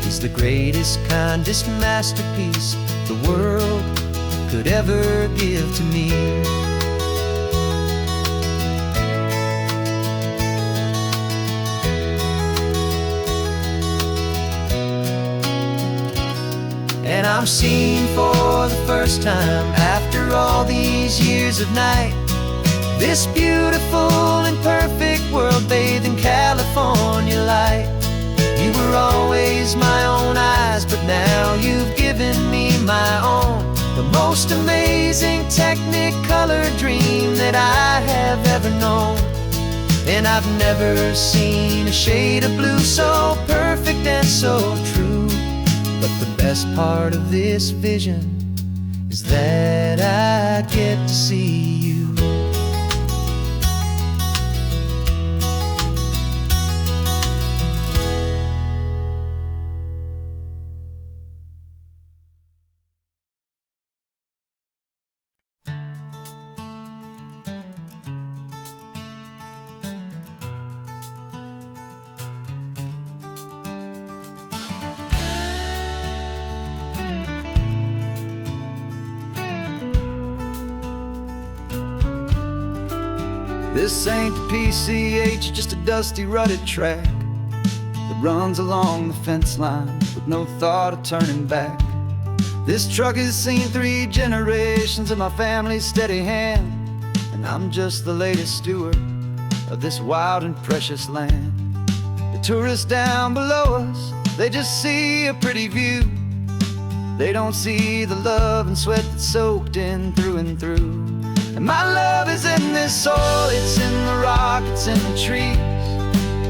is the greatest, kindest masterpiece the world could ever give to me. And I'm seeing for the first time, after all these years of night, this beautiful and perfect world bathed in California light. You were always my own eyes, but now you've given me my own, the most amazing technicolor dream that I have ever known. And I've never seen a shade of blue so perfect and so true. But the best part of this vision is that I get to see you. This ain't the PCH, just a dusty rutted track that runs along the fence line with no thought of turning back. This truck has seen 3 generations of my family's steady hand, and I'm just the latest steward of this wild and precious land. The tourists down below us, they just see a pretty view. They don't see the love and sweat that's soaked in through and through. And my love is in this soil, it's in the rock, it's in the trees.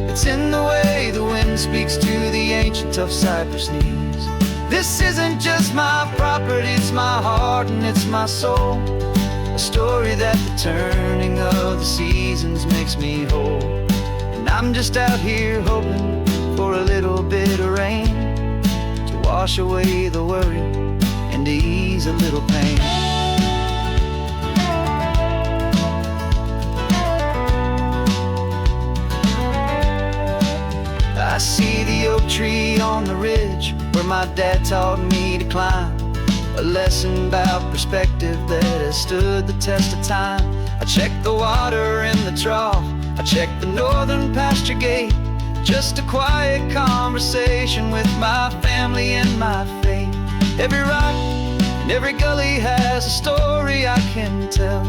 It's in the way the wind speaks to the ancient tough cypress knees. This isn't just my property, it's my heart and it's my soul. A story that the turning of the seasons makes me whole. And I'm just out here hoping for a little bit of rain to wash away the worry and to ease a little pain. I see the oak tree on the ridge where my dad taught me to climb. A lesson about perspective that has stood the test of time. I check the water in the trough, I check the northern pasture gate. Just a quiet conversation with my family and my faith. Every rock and every gully has a story I can tell.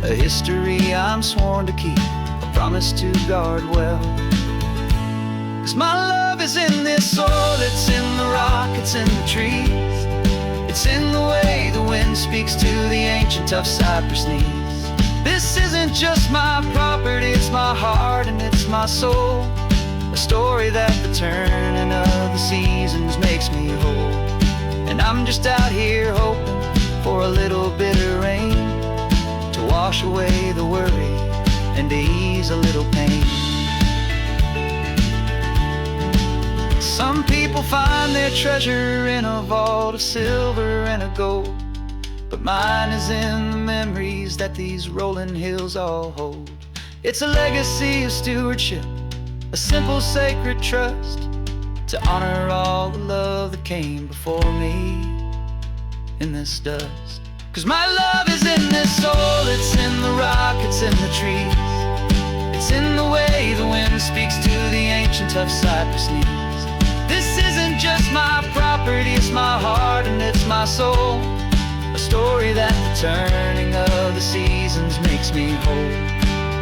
A history I'm sworn to keep, a promise to guard well. 'Cause my love is in this soil, it's in the rock, it's in the trees. It's in the way the wind speaks to the ancient tough cypress knees. This isn't just my property, it's my heart and it's my soul. A story that the turning of the seasons makes me whole. And I'm just out here hoping for a little bit of rain to wash away the worry and to ease a little pain. Some people find their treasure in a vault of silver and of gold, but mine is in the memories that these rolling hills all hold. It's a legacy of stewardship, a simple sacred trust, to honor all the love that came before me in this dust. 'Cause my love is in this soul, it's in the rock, it's in the trees. It's in the way the wind speaks to the ancient tough cypress knees. This isn't just my property, it's my heart and it's my soul. A story that the turning of the seasons makes me whole.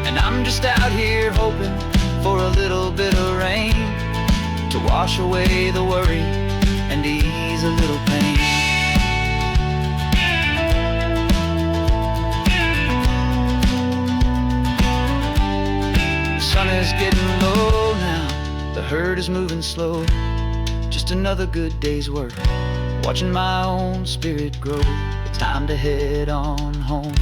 And I'm just out here hoping for a little bit of rain to wash away the worry and ease a little pain. The sun is getting low now, the herd is moving slow. Just another good day's work, watching my own spirit grow. It's time to head on home.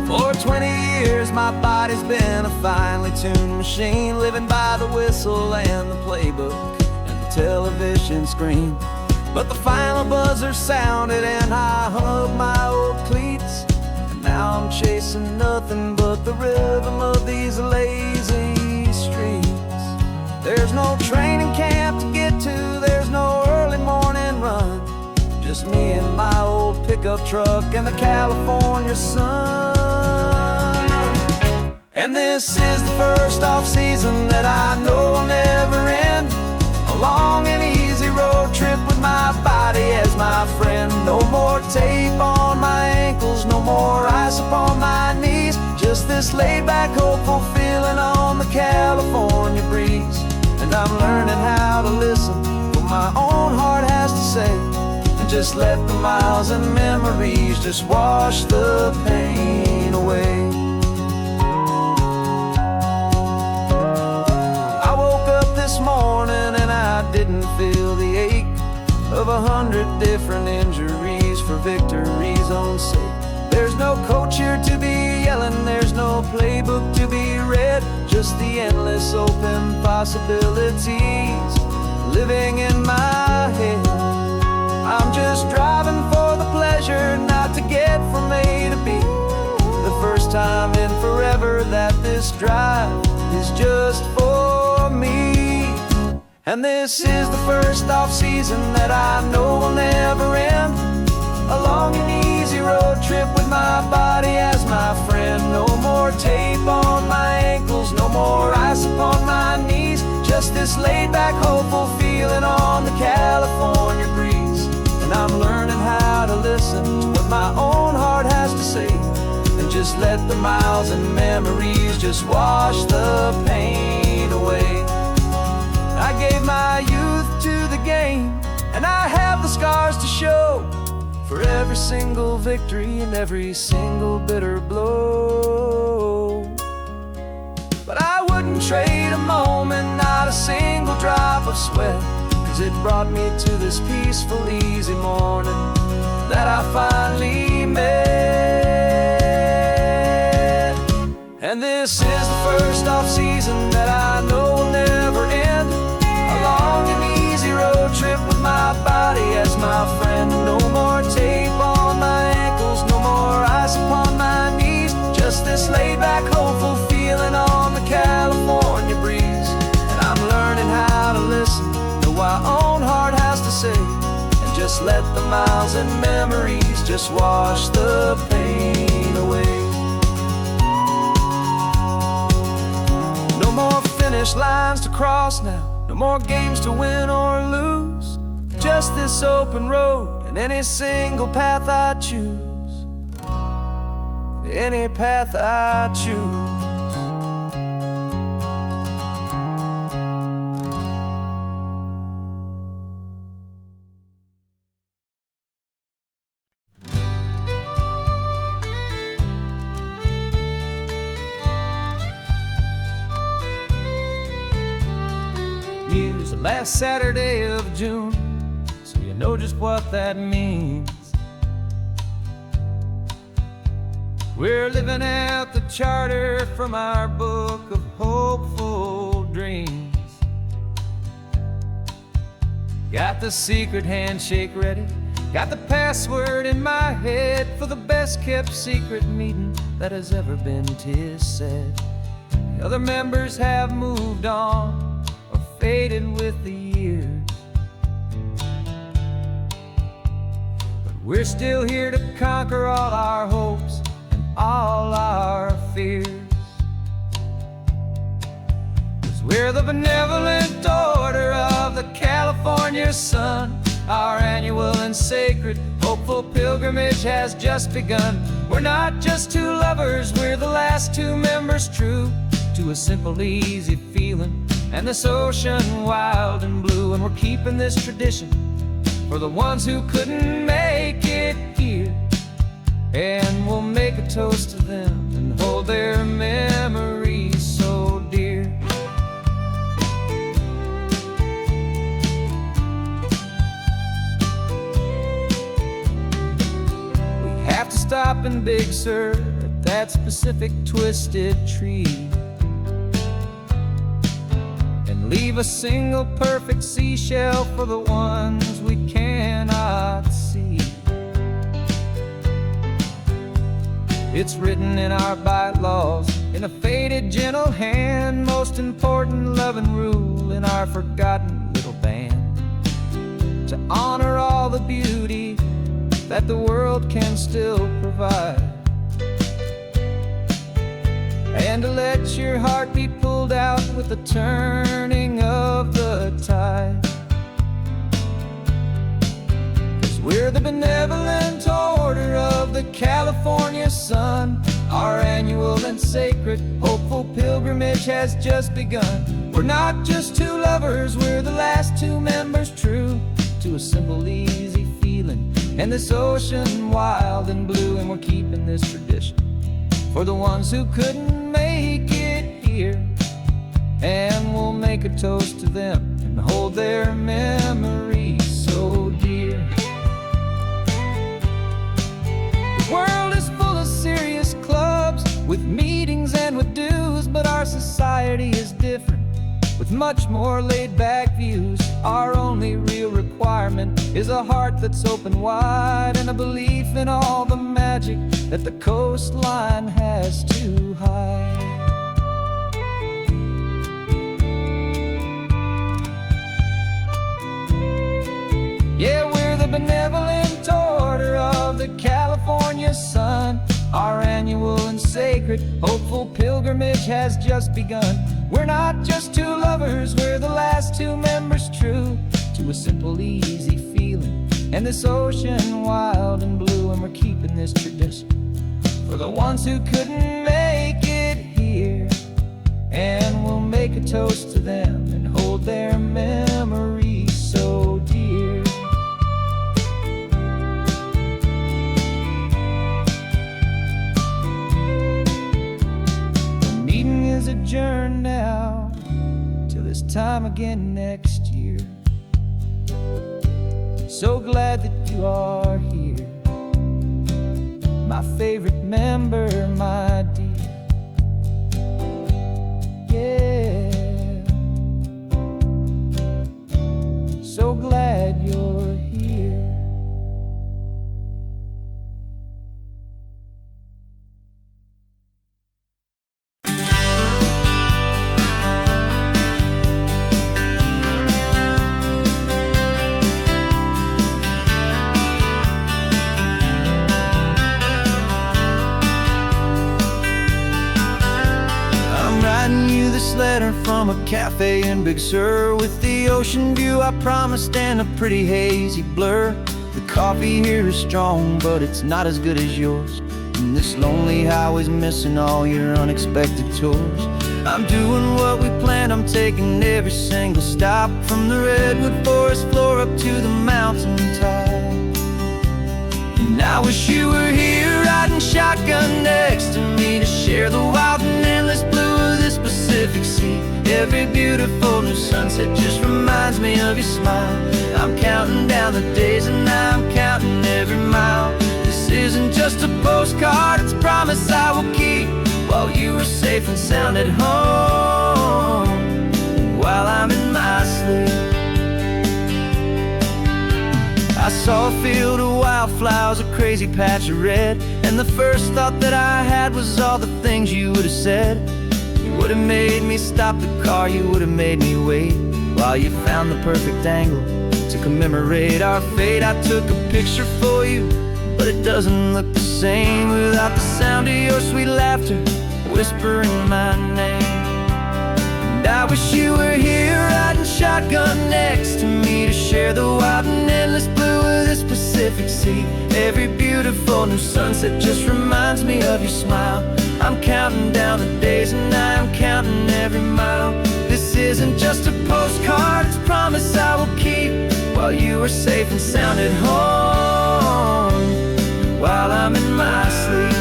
For 20 years my body's been a finely tuned machine, living by the whistle and the playbook and the television screen. But the final buzzer sounded and I hung up my old cleats, and now I'm chasing nothing but the rhythm of these lazy streets. There's no training camp to get to, there's no early morning run. Just me and my old pickup truck and the California sun. And this is the first off-season that I know will never end. A long and easy road trip with my body as my friend. No more tape on my ankles, no more ice upon my knees. Just this laid-back, hopeful feeling on the California breeze. And I'm learning how to listen to what my own heart has to say, and just let the miles and memories just wash the pain away. I woke up this morning and I didn't feel the ache of 100 different injuries for victory's own sake. There's no coach here to be yelling, there's no playbook to be read, just the endless open possibilities living in my head. I'm just driving for the pleasure, not to get from A to B. The first time in forever that this drive is just for me. And this is the first off-season that I know will never end. A long and easy road trip with my body as my friend. No more tape on my ankles, no more ice upon my knees. Just this laid-back, hopeful feeling on the California breeze. And I'm learning how to listen to what my own heart has to say, and just let the miles and memories just wash the pain away. I gave my youth to the game, and I have the scars to show for every single victory and every single bitter blow. But I wouldn't trade a moment, not a single drop of sweat, 'cause it brought me to this peaceful, easy morning that I finally met. And this is the first off-season that I know will never end. A long and easy road trip with my body as my friend. No more tape on my ankles, no more ice upon my knees. Just this laid-back, hopeful feeling on the California breeze. And I'm learning how to listen to what my own heart has to say, and just let the miles and memories just wash the pain away. No more finish lines to cross now, no more games to win or lose. Just this open road and any single path I choose. Any path I choose. Use the last Saturday of June, so you know just what that means. We're living out the charter from our book of hopeful dreams. Got the secret handshake ready, got the password in my head for the best kept secret meeting that has ever been, 'tis said. The other members have moved on or faded with the years, but we're still here to conquer all our hopes and all our fears. 'Cause we're the benevolent order of the California sun. Our annual and sacred hopeful pilgrimage has just begun. We're not just two lovers, we're the last two members true to a simple, easy feeling and this ocean wild and blue. And we're keeping this tradition for the ones who couldn't make it here, and we'll make a toast to them and hold their memories so dear. We have to stop in Big Sur at that specific twisted tree, leave a single perfect seashell for the ones we cannot see. It's written in our bylaws, in a faded gentle hand, most important love and rule in our forgotten little band. To honor all the beauty that the world can still provide, and to let your heart be pulled out with the turning of the tide. 'Cause we're the benevolent order of the California sun. Our annual and sacred hopeful pilgrimage has just begun. We're not just two lovers, we're the last two members true to a simple, easy feeling, and this ocean wild and blue. And we're keeping this tradition for the ones who couldn't make it here, and we'll make a toast to them and hold their memories so dear. The world is full of serious clubs with meetings and with dues, but our society is different with much more laid-back views. Our only real requirement is a heart that's open wide, and a belief in all the magic that the coastline has to hide. Yeah, we're the benevolent order of the California sun. Our annual and sacred hopeful pilgrimage has just begun. We're not just two lovers, we're the last two members true to a simple, easy feeling, and this ocean wild and blue. And we're keeping this tradition for the ones who couldn't make it here, and we'll make a toast to them and hold their memories so dear. The meeting is adjourned now till this time again next year. So glad that you are here, my favorite member, my dear. Yeah, so glad you're here. Letter from a cafe in Big Sur, with the ocean view I promised and a pretty hazy blur. The coffee here is strong, but it's not as good as yours, and this lonely highway's missing all your unexpected tours. I'm doing what we planned, I'm taking every single stop, from the redwood forest floor up to the mountain top. And I wish you were here riding shotgun next to me, to share the wild and endless blue of this Pacific Sea. Every beautiful new sunset just reminds me of your smile. I'm counting down the days and I'm counting every mile. This isn't just a postcard, it's a promise I will keep, while you are safe and sound at home, while I'm in my sleep. I saw a field of wildflowers, a crazy patch of red, and the first thought that I had was all the things you would have said. You would have made me stop the car, you would have made me wait, while you found the perfect angle to commemorate our fate. I took a picture for you, but it doesn't look the same without the sound of your sweet laughter whispering my name. And I wish you were here riding shotgun next to me, to share the wild and endless blue of this Pacific Sea. Every beautiful new sunset just reminds me of your smile. I'm counting down the days and I'm counting every mile. This isn't just a postcard, it's a promise I will keep, while you are safe and sound at home, while I'm in my sleep.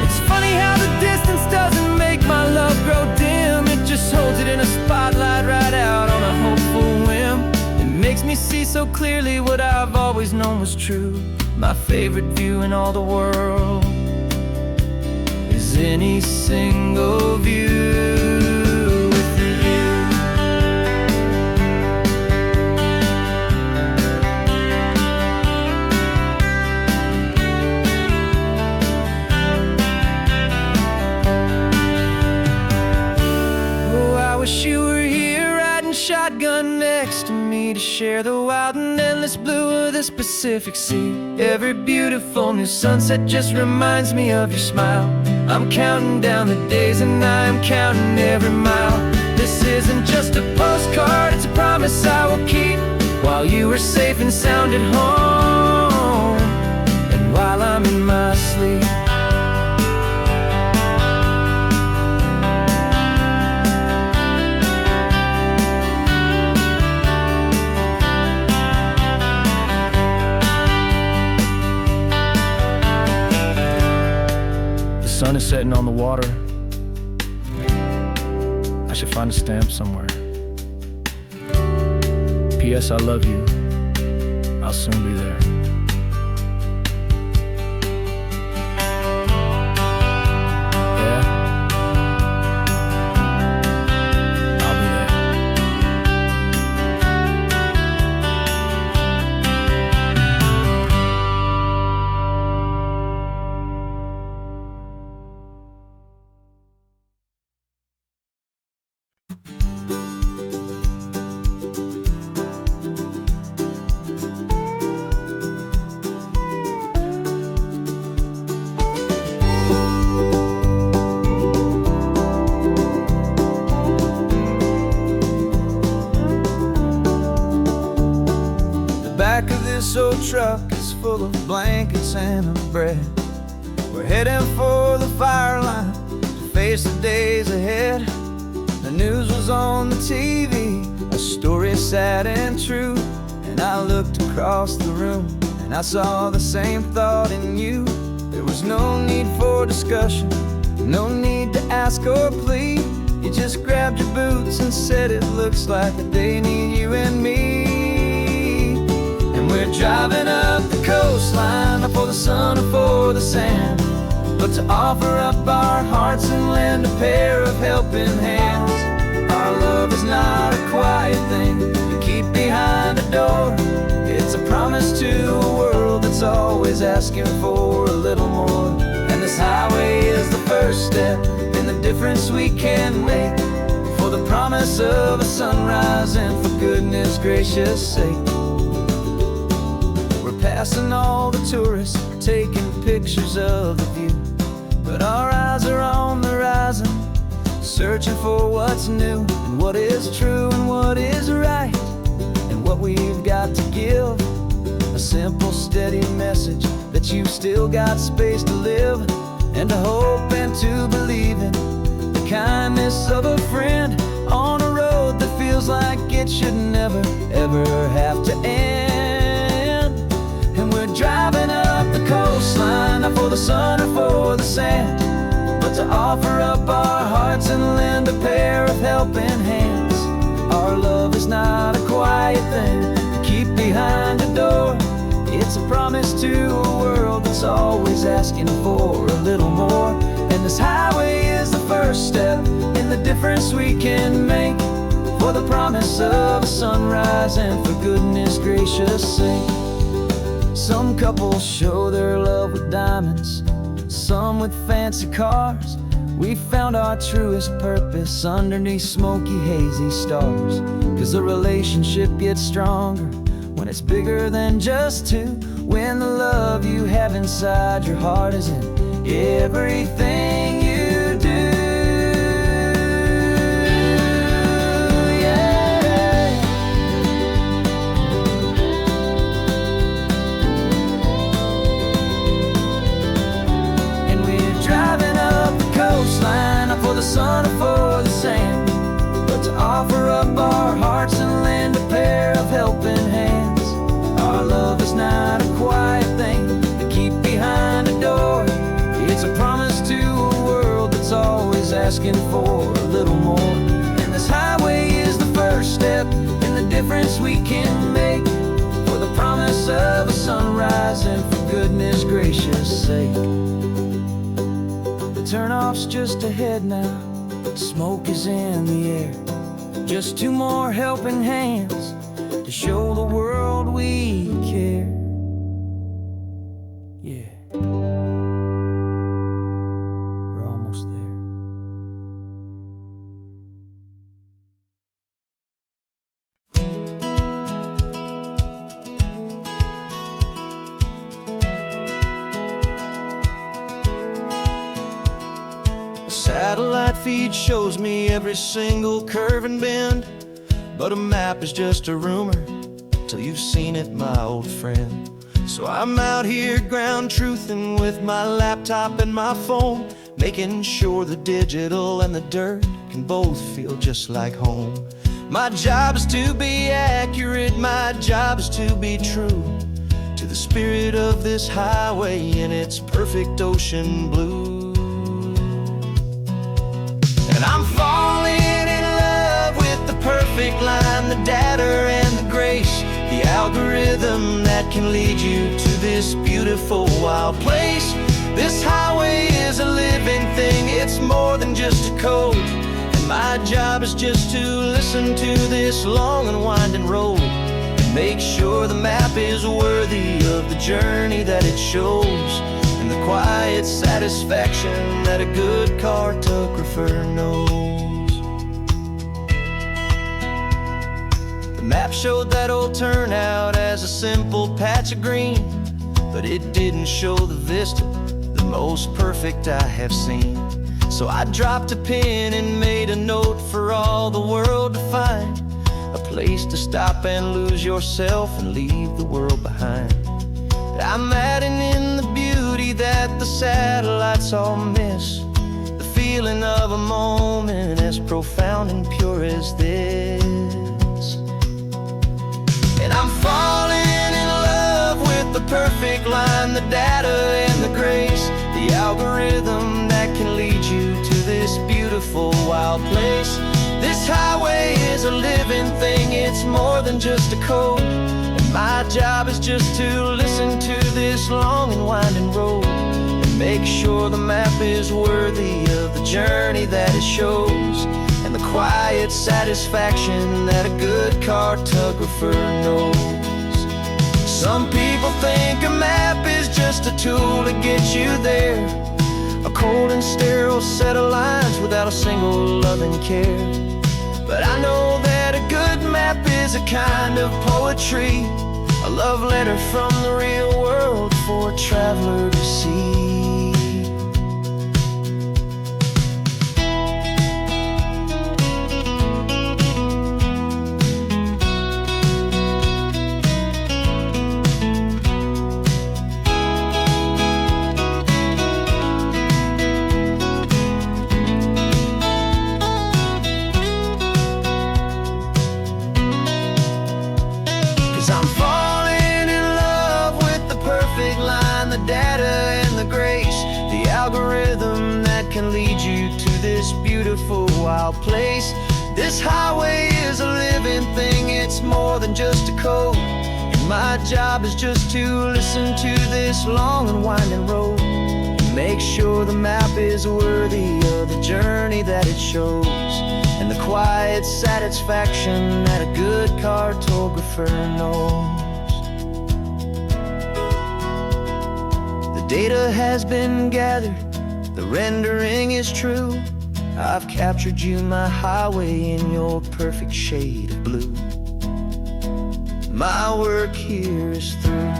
It's funny how the distance doesn't make my love grow dim, it just holds it in a spotlight right out on a hopeful whim. It makes me see so clearly what I've always known was true. My favorite view in all the world is any single view with you. next to me to share the wild and endless blue of this Pacific Sea. Every beautiful new sunset just reminds me of your smile. I'm counting down the days and I'm counting every mile. This isn't just a postcard, it's a promise I will keep, while you are safe and sound at home, and while I'm in my sleep. The sun is setting on the water. I should find a stamp somewhere. P.S. I love you. I'll soon be there. Yeah? I'll be there. Back of this old truck is full of blankets and of bread. We're heading for the fire line to face the days ahead. The news was on the TV, a story sad and true. And I looked across the room and I saw the same thought in you. There was no need for discussion, no need to ask or plead. You just grabbed your boots and said it looks like the day need you and me. We're driving up the coastline, not for the sun or for the sand, but to offer up our hearts and lend a pair of helping hands. Our love is not a quiet thing you keep behind a door. It's a promise to a world that's always asking for a little more. And this highway is the first step in the difference we can make, for the promise of a sunrise and for goodness gracious sake. Passing all the tourists, taking pictures of the view, but our eyes are on the horizon, searching for what's new and what is true and what is right, and what we've got to give. A simple, steady message that you've still got space to live, and to hope and to believe in the kindness of a friend on a road that feels like it should never, ever have to end. We're driving up the coastline, not for the sun or for the sand, but to offer up our hearts and lend a pair of helping hands. Our love is not a quiet thing to keep behind a door. It's a promise to a world that's always asking for a little more. And this highway is the first step in the difference we can make, for the promise of a sunrise and for goodness gracious sake. Some couples show their love with diamonds, some with fancy cars. We found our truest purpose underneath smoky, hazy stars. 'Cause the relationship gets stronger when it's bigger than just two, when the love you have inside your heart is in everything you do. For the sun or for the sand, but to offer up our hearts and lend a pair of helping hands. Our love is not a quiet thing to keep behind a door. It's a promise to a world that's always asking for a little more. And this highway is the first step in the difference we can make, for the promise of a sunrise and for goodness gracious sake. Turnoff's just ahead now, smoke is in the air. Just two more helping hands to show the world we care. Yeah, we're almost there. feed shows me every single curve and bend, but a map is just a rumor till you've seen it, my old friend. So I'm out here ground truthing with my laptop and my phone, making sure the digital and the dirt can both feel just like home. My job is to be accurate, my job is to be true to the spirit of this highway in its perfect ocean blue. And I'm falling in love with the perfect line, the data and the grace, the algorithm that can lead you to this beautiful wild place. This highway is a living thing, it's more than just a code. And my job is just to listen to this long and winding road and make sure the map is worthy of the journey that it shows, and the quiet satisfaction that a good cartographer knows. The map showed that old turnout as a simple patch of green, but it didn't show the vista, the most perfect I have seen. So I dropped a pin and made a note for all the world to find, a place to stop and lose yourself and leave the world behind. I'm adding in the beauty that the satellites all miss, the feeling of a moment as profound and pure as this. And I'm falling in love with the perfect line, the data and the grace, the algorithm that can lead you to this beautiful wild place. This highway is a living thing, it's more than just a code. And my job is just to listen to this long and winding road and make sure the map is worthy of the journey that it shows, and the quiet satisfaction that a good cartographer knows. Some people think a map is just a tool to get you there, a cold and sterile set of lines without a single loving care. But I know that a good map is a kind of poetry, a love letter from the real world for a traveler to see. 'Cause I'm falling in love with the perfect line, the data and the grace, the algorithm that can lead you to this beautiful wild place. This highway is a living thing, it's more than just a code. And my job is just to listen to this long and winding road and make sure the map is worthy of the journey that it shows, and the quiet satisfaction that a good cartographer knows. The data has been gathered, the rendering is true. I've captured you, my highway, in your perfect shade of blue. My work here is through.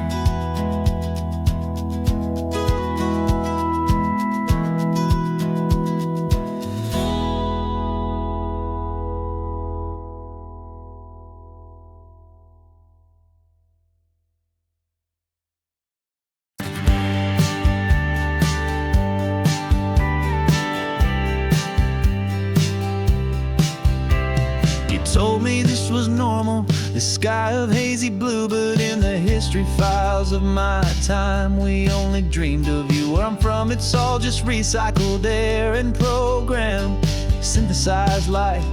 Told me this was normal, this sky of hazy blue, but in the history files of my time, we only dreamed of you. Where I'm from, it's all just recycled air and programmed, synthesized light.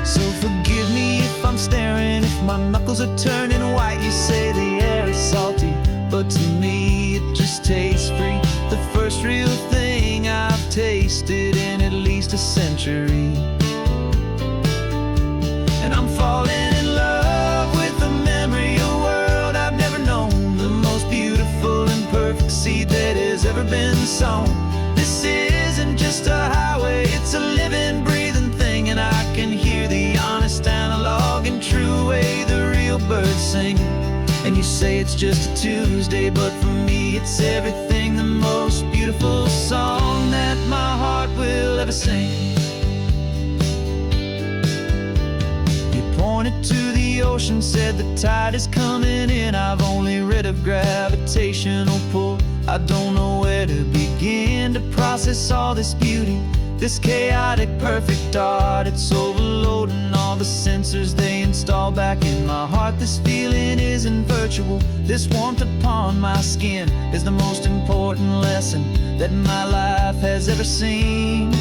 So forgive me if I'm staring, if my knuckles are turning white. You say the air is salty, but to me it just tastes free. The first real thing I've tasted in at least a century. And I'm falling in love with the memory of a world I've never known, the most beautiful and perfect seed that has ever been sown. This isn't just a highway, it's a living, breathing thing, and I can hear the honest analog and true way the real birds sing. And you say it's just a Tuesday, but for me it's everything, the most beautiful song that that my heart will ever sing. You pointed to the ocean, said the tide is coming in. I've only read of gravitational pull. I don't know where to begin to process all this beauty, this chaotic, perfect art. It's overloading all the sensors they install back in my heart. This feeling isn't virtual. This warmth upon my skin is the most important lesson that my life has ever seen.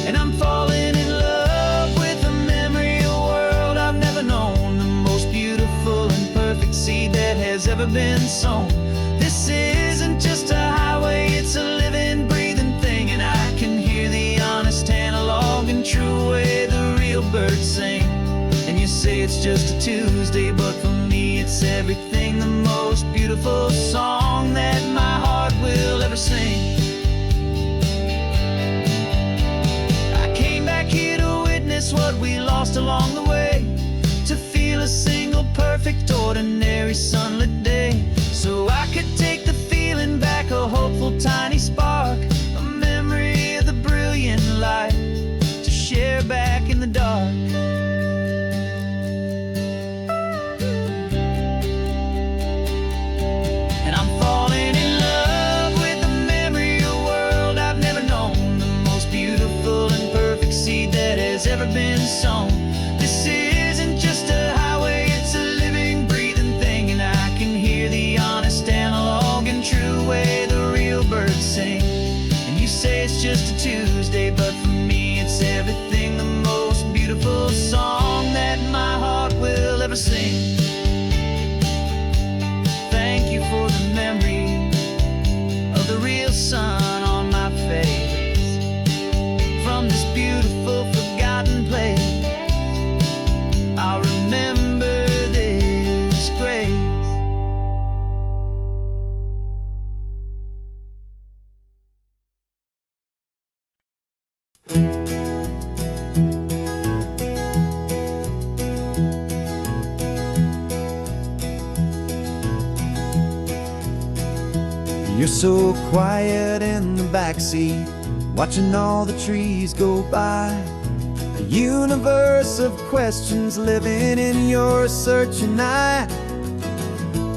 And I'm falling in love with the memory of a world I've never known, the most beautiful and perfect seed that has ever been sown. This isn't just a highway, it's a living, breathing thing, and I can hear the honest analog and true way the real birds sing. And you say it's just a Tuesday, but for me it's everything, the most beautiful song that my heart will ever sing. I came back here to witness what we lost along the way, to feel a single perfect ordinary sunlit day, so I could take the feeling back, a hopeful tiny spark, a memory of the brilliant light to share back in the dark. And I'm falling in love with the memory of a world I've never known, the most beautiful and perfect seed that has ever been sown. This isn't just a highway, it's a living, breathing thing, and I can hear the honest analog and true way the real birds sing. And you say it's just a Tuesday, but for me it's everything, the most beautiful song that my heart will ever sing. Thank you for the memory of the real sun on my face, from this beautiful forgotten place. I'll remember this grace. You're so quiet in the backseat, watching all the trees go by. A universe of questions living in your searching eye.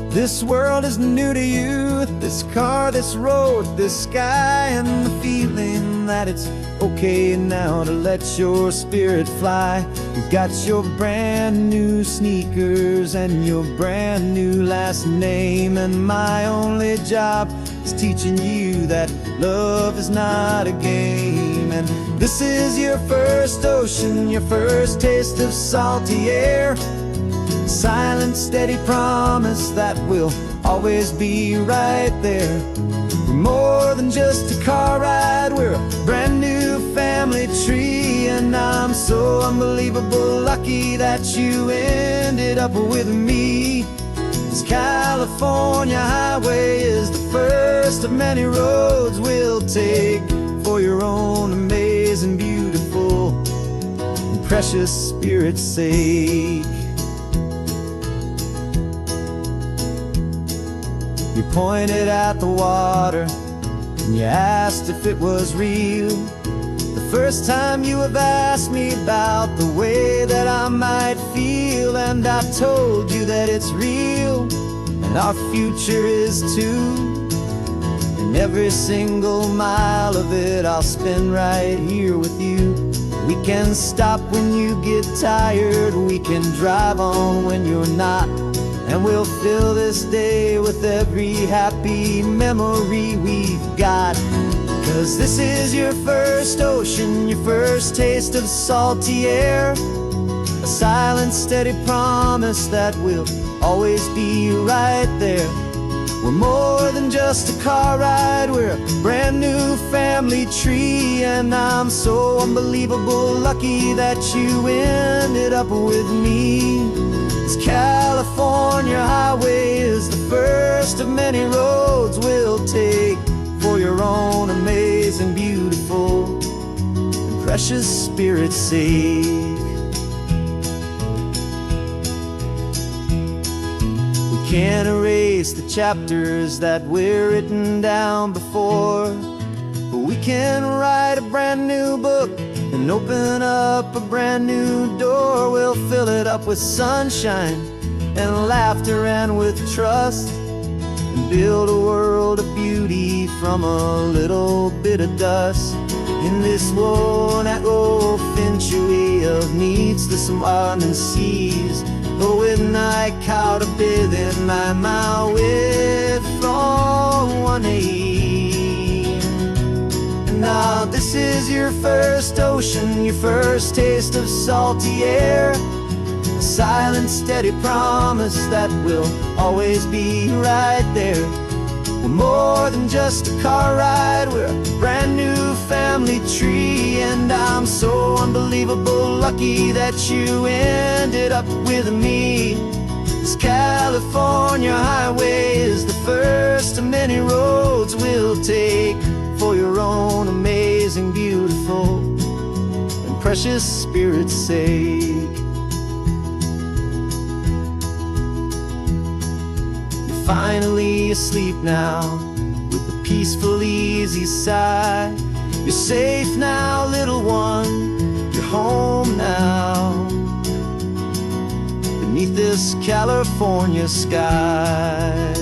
This world is new to you, this car, this road, this sky, and the feeling that it's okay now to let your spirit fly. You've got your brand new sneakers and your brand new last name, and my only job is teaching you that love is not a game. And this is your first ocean, your first taste of salty air, silent, steady promise that we'll always be right there. We're more than just a car ride, we're a brand new family tree, and I'm so unbelievable lucky that you ended up with me. This California highway is the first of many roads we'll take for your own amazing, beautiful, and precious spirit's sake. You pointed at the water and you asked if it was real. The first time you have asked me about the way that I might feel, and I told you that it's real and our future is too. And every single mile of it I'll spend right here with you. We can stop when you get tired, we can drive on when you're not, and we'll fill this day with every happy memory we've got. 'Cause this is your first ocean, your first taste of salty air, a silent, steady promise that we'll always be right there. We're more than just a car ride, we're a brand new family tree, and I'm so unbelievable lucky that you ended up with me. This California highway is the first of many roads we'll take for your own amazing, beautiful, and precious spirit's sake. We can't erase the chapters that we're written down before. can write a brand new book and open up a brand new door. We'll fill it up with sunshine and laughter and with trust, and build a world of beauty from a little bit of dust. In this world that finchwy of needs the smiling seas, go with night cow to bathe in my with from one aid. And now this is your first ocean, your first taste of salty air, a silent steady promise that we'll always be right there. We're more than just a car ride, we're a brand new family tree. And I'm so unbelievable lucky that you ended up with me. This California highway is the first of many roads we'll take for your own amazing, beautiful, and precious spirit's sake. Finally asleep now with a peaceful, easy sigh. You're safe now, little one, you're home now, beneath this California sky.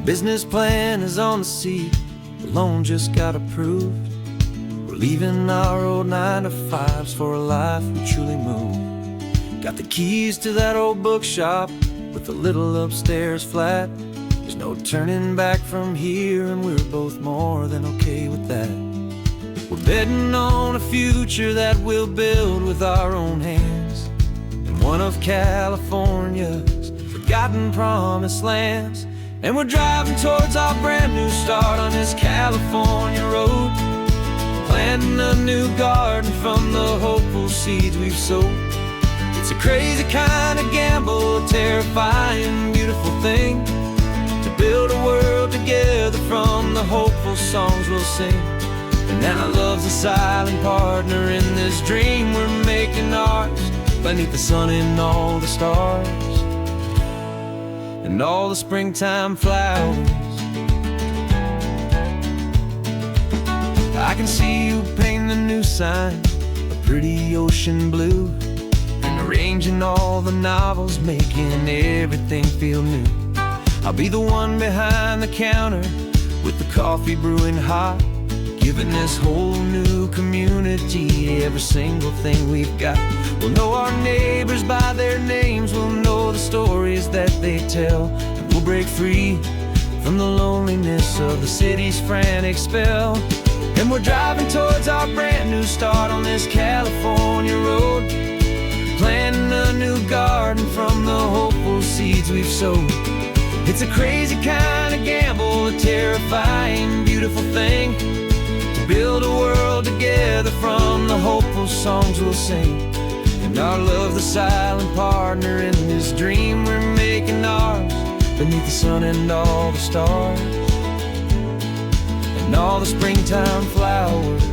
Business plan is on the seat, the loan just got approved. We're leaving our old 9-to-5s for a life we truly move. Got the keys to that old bookshop with the little upstairs flat. There's no turning back from here, and we're both more than okay with that. We're betting on a future that we'll build with our own hands, in one of California's forgotten promised lands. And we're driving towards our brand new start on this California road, planting a new garden from the hopeful seeds we've sowed. It's a crazy kind of gamble, a terrifying, beautiful thing, to build a world together from the hopeful songs we'll sing. And now love's a silent partner in this dream we're making ours, beneath the sun and all the stars and all the springtime flowers. I can see you painting the new sign a pretty ocean blue, and arranging all the novels, making everything feel new. I'll be the one behind the counter with the coffee brewing hot, giving this whole new community every single thing we've got. We'll know our neighbors by their names, we'll know the stories that they tell, and we'll break free from the loneliness of the city's frantic spell. And we're driving towards our brand new start on this California road, planting a new garden from the hopeful seeds we've sowed. It's a crazy kind of gamble, a terrifying, beautiful thing, to build a world together from the hopeful songs we'll sing. And our love, the silent partner in this dream we're making ours, beneath the sun and all the stars and all the springtime flowers.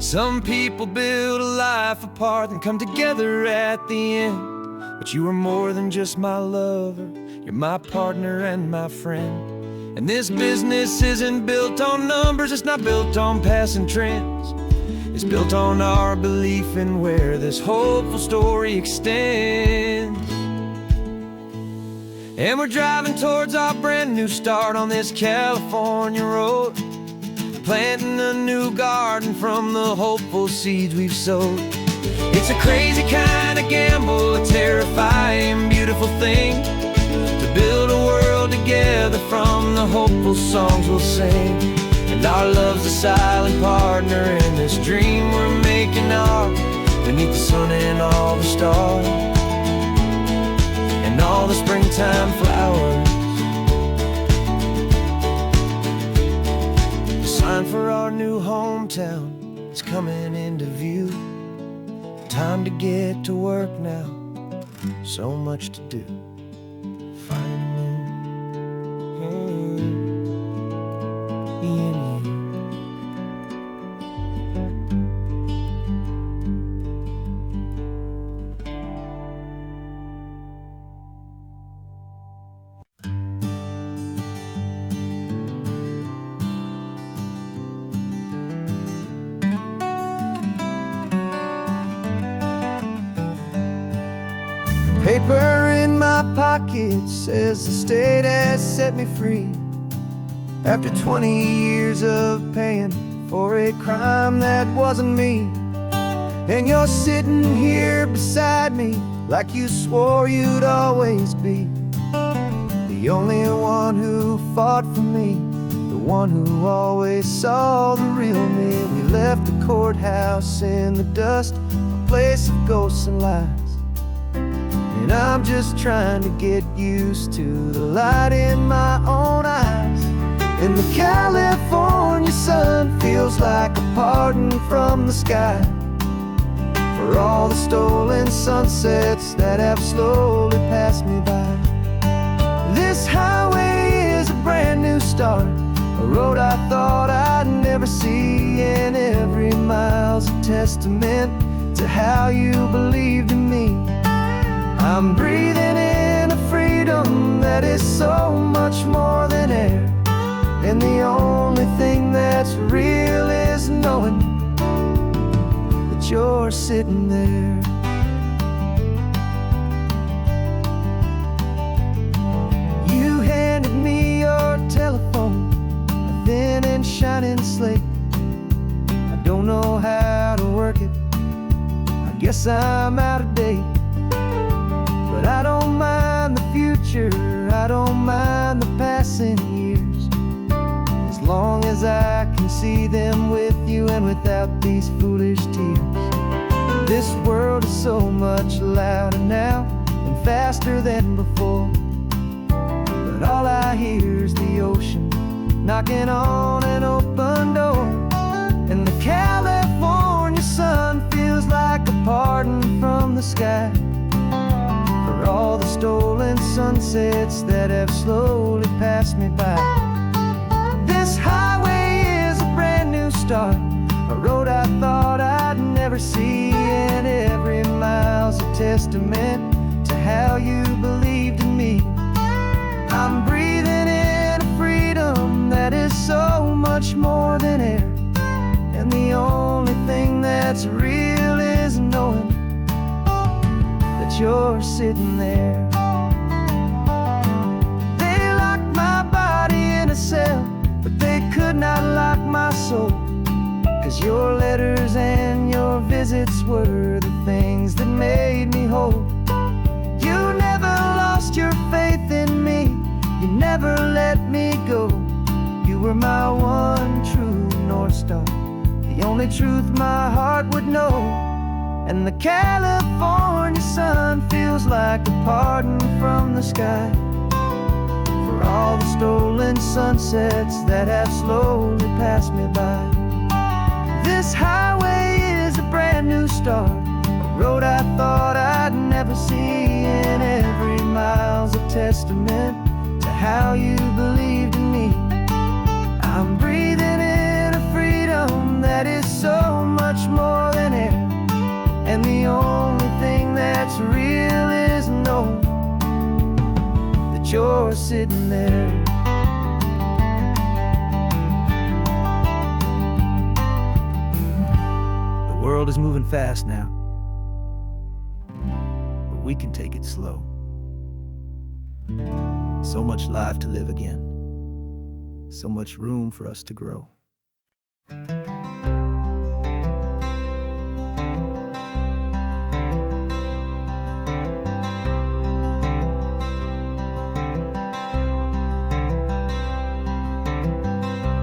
Some people build a life apart and come together at the end, but you are more than just my lover, you're my partner and my friend. And this business isn't built on numbers, it's not built on passing trends, it's built on our belief in where this hopeful story extends. And we're driving towards our brand new start on this California road, planting a new garden from the hopeful seeds we've sowed. It's a crazy kind of gamble, a terrifying, beautiful thing, to build a world together from the hopeful songs we'll sing. And our love's a silent partner in this dream we're making ours, beneath the sun and all the stars and all the springtime flowers. The sign for our new hometown is coming into view, Time to get to work now, so much to do. Finding in you. Paper in my pocket says the state has set me free after 20 years of paying for a crime that wasn't me. And you're sitting here beside me like you swore you'd always be the only one who fought for me, the one who always saw the real me. We left the courthouse in the dust, a place of ghosts and lies. And I'm just trying to get used to the light in my own eyes. And the California sun feels like a pardon from the sky for all the stolen sunsets that have slowly passed me by. This highway is a brand new start, a road I thought I'd never see, and every mile's a testament to how you believed in me. I'm breathing in a freedom that is so much more than air, and the only thing that's real is knowing that you're sitting there. You handed me your telephone, a thin and shining slate. I don't know how to work it, I guess I'm out of date. But I don't mind the future, I don't mind the passing years, as long as I can see them with you and without these foolish tears. This world is so much louder now and faster than before, but all I hear is the ocean knocking on an open door. And the California sun feels like a pardon from the sky for all the stolen sunsets that have slowly passed me by. This highway is a brand new start, a road I thought I'd never see, and every mile's a testament to how you believed in me. I'm breathing in a freedom that is so much more than air, and the only thing that's real is knowing that you're sitting there. They locked my body in a cell, but they could not lock my soul, 'cause your letters and your visits were the things that made me whole. You never lost your faith in me, you never let me go. You were my one true North Star, the only truth my heart would know. And the California sun feels like a pardon from the sky for all the stolen sunsets that have slowly passed me by. This highway is a brand new start, a road I thought I'd never see, and every mile's a testament to how you believed in me. I'm breathing in a freedom that is so much more than air, and the only thing that's real is knowing that you're sitting there. The world is moving fast now, but we can take it slow. So much life to live again, so much room for us to grow.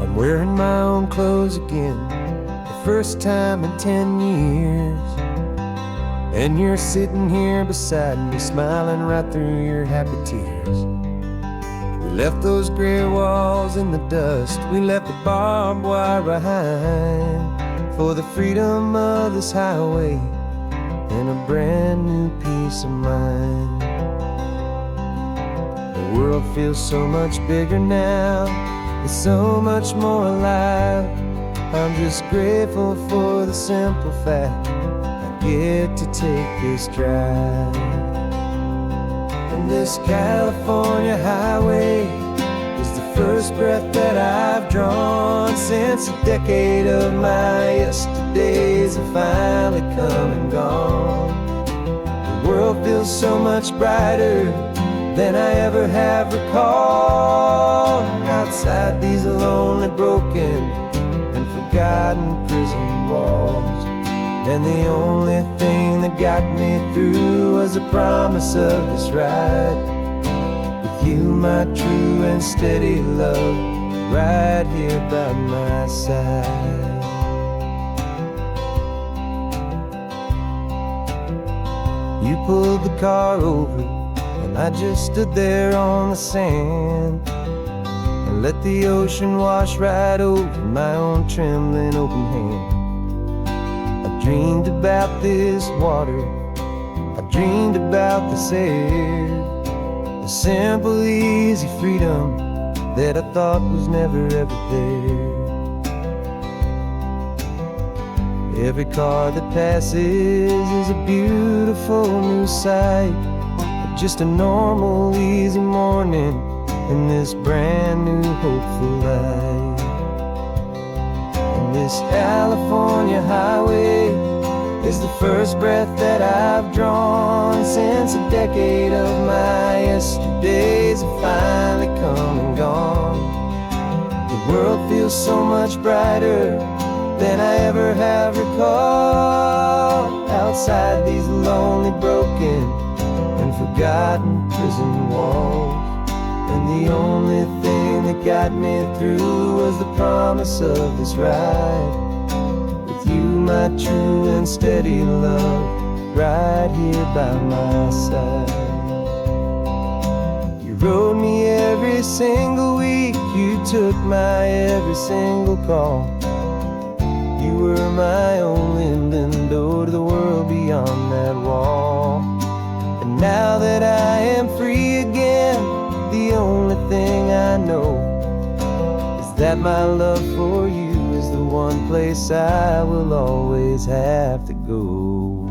I'm wearing my own clothes again, the first time in 10 years. And you're sitting here beside me, smiling right through your happy tears. We left those gray walls in the dust, we left the barbed wire behind for the freedom of this highway and a brand new peace of mind. The world feels so much bigger now, it's so much more alive. I'm just grateful for the simple fact I get to take this drive. And this California highway is the first breath that I've drawn since a decade of my yesterdays have finally come and gone. The world feels so much brighter than I ever have recalled. Outside these lonely, broken, and forgotten prison walls, and the only thing that got me through was the promise of this ride with you, my true and steady love, right here by my side. You pulled the car over, and I just stood there on the sand and let the ocean wash right over my own trembling open hand. I dreamed about this water, I dreamed about this air, the simple, easy freedom that I thought was never ever there. Every car that passes is a beautiful new sight, just a normal, easy morning in this brand new, hopeful life. And this California highway is the first breath that I've drawn since a decade of my yesterdays have finally come and gone. The world feels so much brighter than I ever have recalled. Outside these lonely, broken, and forgotten prison walls, and the only thing that got me through was the promise of this ride with you, my true and steady love, right here by my side. You rode me every single week, you took my every single call. You were my only window to the world beyond that wall. And now that I am free again, the only thing I know is that my love for you is the one place I will always have to go.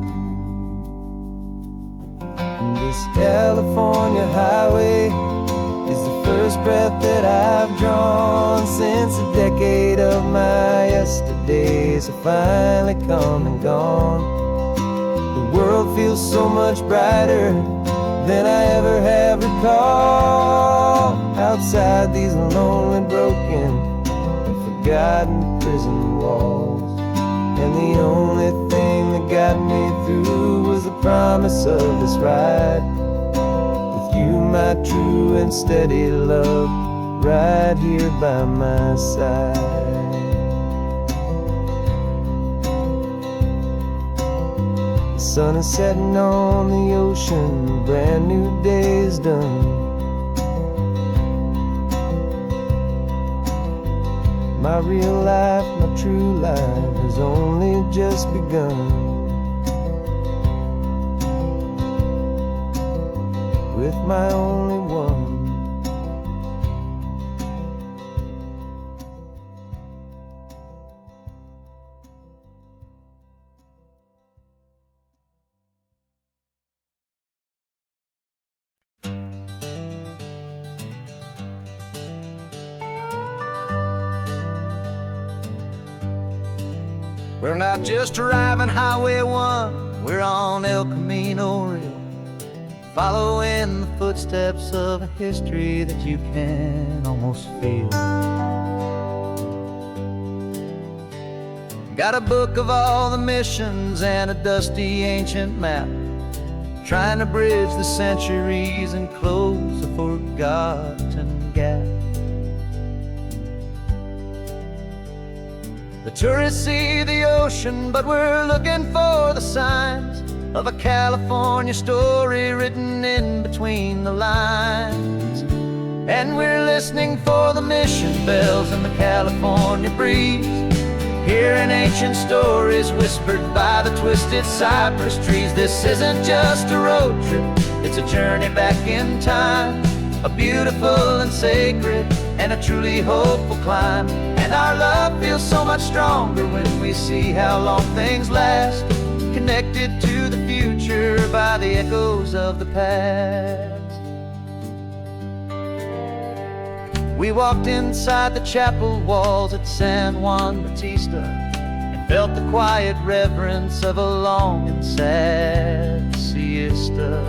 And this California highway is the first breath that I've drawn since a decade of my yesterdays have finally come and gone. The world feels so much brighter than I ever have recalled. Outside these lonely, broken, and forgotten prison walls, and the only thing that got me through was the promise of this ride with you, my true and steady love, right here by my side. The sun is setting on the ocean, a brand new day is done. My real life, my true life has only just begun. With my only one. We're not just driving Highway 1, we're on El Camino Real, following the footsteps of a history that you can almost feel. Got a book of all the missions and a dusty ancient map, trying to bridge the centuries and close a forgotten gap. The tourists see the ocean, but we're looking for the signs of a California story written in between the lines. And we're listening for the mission bells and the California breeze, Hearing ancient stories whispered by the twisted cypress trees. This isn't just a road trip, it's a journey back in time. A beautiful and sacred and a truly hopeful climb. And our love feels so much stronger when we see how long things last, connected to the future by the echoes of the past. We walked inside the chapel walls at San Juan Bautista and felt the quiet reverence of a long and sad siesta.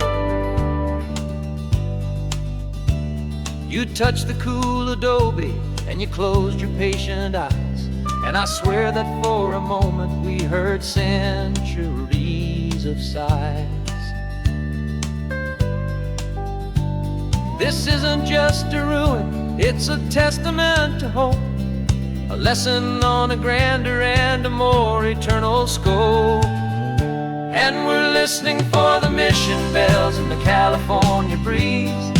You touched the cool adobe and you closed your patient eyes, and I swear that for a moment we heard centuries of sighs. This isn't just a ruin, it's a testament to hope, a lesson on a grander and a more eternal scope. And we're listening for the mission bells in the California breeze,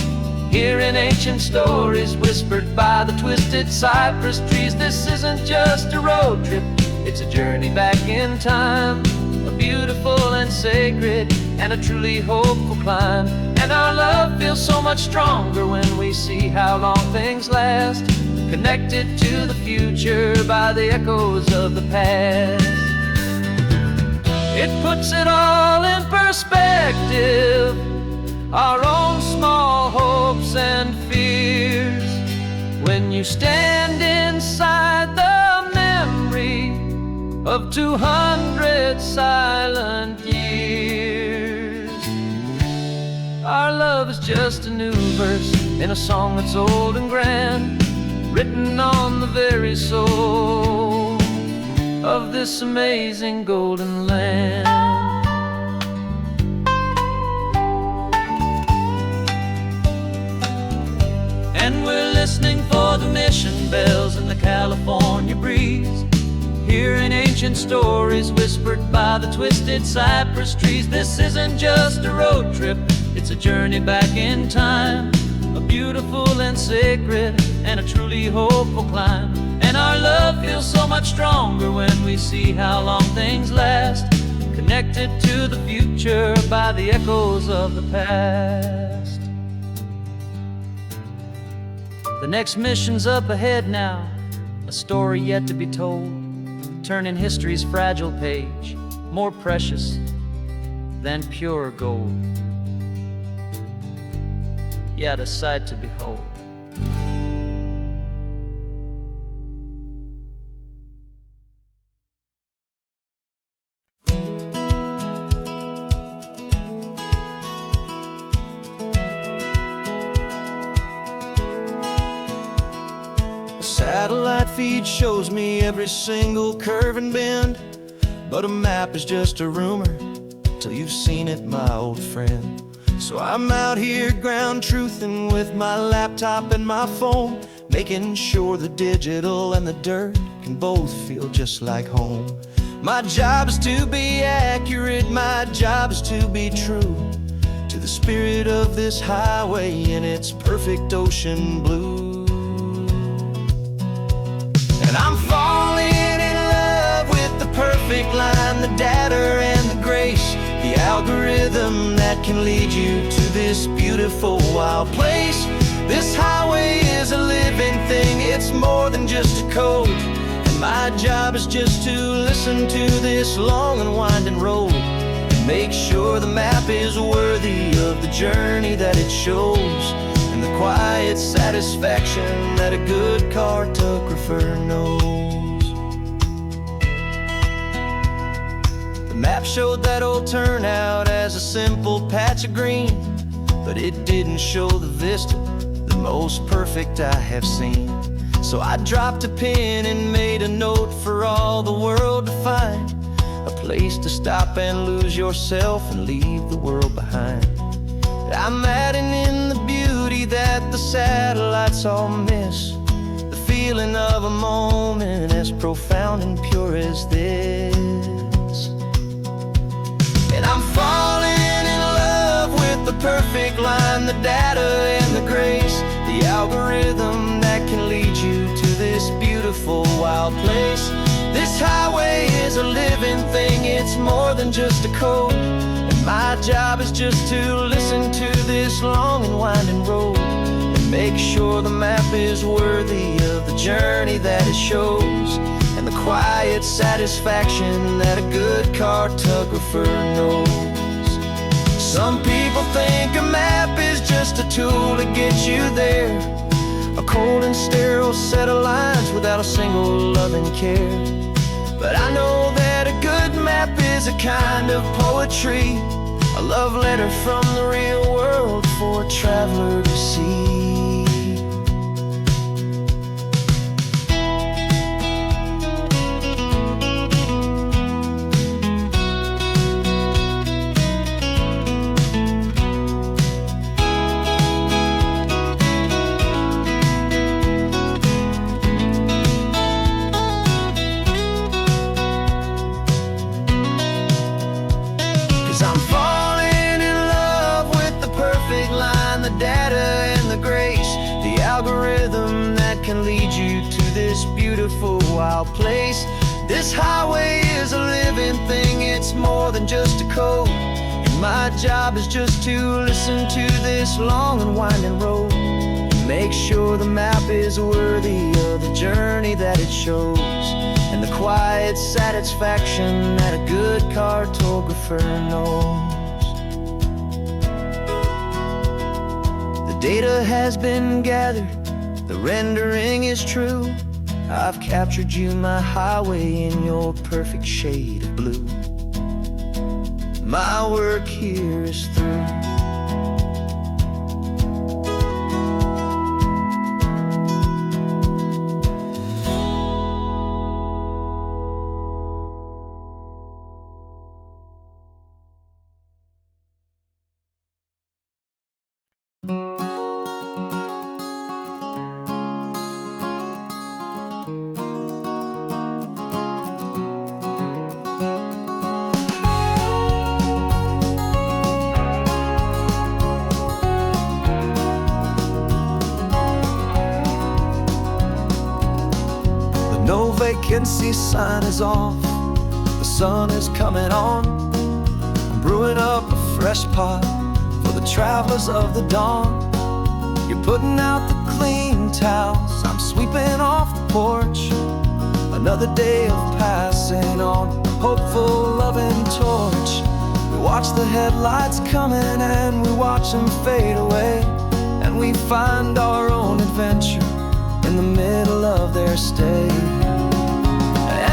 hearing ancient stories whispered by the twisted cypress trees. This isn't just a road trip, it's a journey back in time. A beautiful and sacred and a truly hopeful climb. And our love feels so much stronger when we see how long things last, connected to the future by the echoes of the past. It puts it all in perspective, our own small hopes and fears, when you stand inside the memory of 200 silent years. Our love is just a new verse in a song that's old and grand, written on the very soul of this amazing golden land. And we're listening for the mission bells in the California breeze, hearing ancient stories whispered by the twisted cypress trees. This isn't just a road trip, it's a journey back in time. A beautiful and sacred and a truly hopeful climb. And our love feels so much stronger when we see how long things last, connected to the future by the echoes of the past. The next mission's up ahead now, a story yet to be told, turning history's fragile page more precious than pure gold. Yet a sight to behold. Satellite feed shows me every single curve and bend, but a map is just a rumor till you've seen it, my old friend. So I'm out here ground truthing with my laptop and my phone, making sure the digital and the dirt can both feel just like home. My job is to be accurate, my job is to be true to the spirit of this highway in its perfect ocean blue. And I'm falling in love with the perfect line, the data and the grace, the algorithm that can lead you to this beautiful wild place. This highway is a living thing, it's more than just a code. And my job is just to listen to this long and winding road and make sure the map is worthy of the journey that it shows, and the quiet satisfaction that a good cartographer knows. The map showed that old turnout as a simple patch of green, but it didn't show the vista, the most perfect I have seen. So I dropped a pin and made a note for all the world to find, a place to stop and lose yourself and leave the world behind. I'm adding in the beauty that the satellites all miss, the feeling of a moment as profound and pure as this. And I'm falling in love with the perfect line, the data and the grace, the algorithm that can lead you to this beautiful wild place. This highway is a living thing, it's more than just a code. And my job is just to listen to this long and winding road and make sure the map is worthy of the journey that it shows, and the quiet satisfaction that a good cartographer knows. Some people think a map is just a tool to get you there, a cold and sterile set of lines without a single loving care. But I know that a good map is a kind of poetry, a love letter from the real world for a traveler to see. I'm falling in love with the perfect line, the data and the grace, the algorithm that can lead you to this beautiful wild place. This highway is a living thing, it's more than just a code. And my job is just to listen to this long and winding road and make sure the map is worthy of the journey that it shows, and the quiet satisfaction that a good cartographer knows. The data has been gathered, the rendering is true. I've captured you, my highway, in your perfect shade of blue. My work here is through. No vacancy sign is off, the sun is coming on. I'm brewing up a fresh pot for the travelers of the dawn. You're putting out the clean towels, I'm sweeping off the porch. Another day of passing on, hopeful, loving torch. We watch the headlights coming and we watch them fade away, and we find our own adventure in the middle of their stay.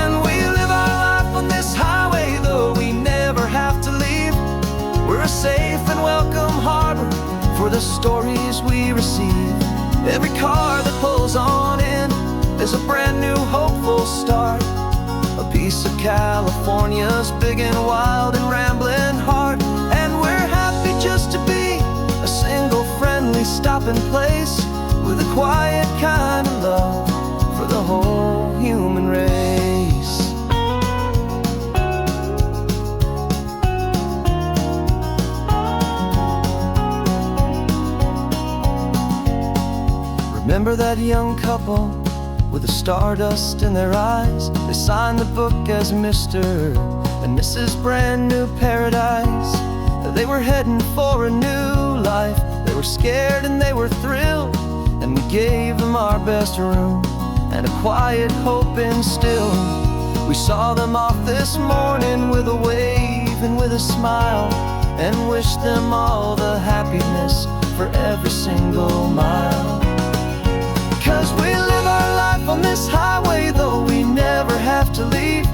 And we live our life on this highway, though we never have to leave. We're a safe and welcome harbor for the stories we receive. Every car that pulls on in is a brand new hopeful start, a piece of California's big and wild and rambling heart. And we're happy just to be a single friendly stopping place, with a quiet kind of love for the whole human race. Remember that young couple with the stardust in their eyes? They signed the book as Mr. and Mrs. Brand New Paradise. They were heading for a new life. They were scared and they were thrilled, and we gave them our best room and a quiet hope instilled. We saw them off this morning with a wave and with a smile, and wished them all the happiness for every single mile. 'Cause we live our life on this highway, though we never have to leave.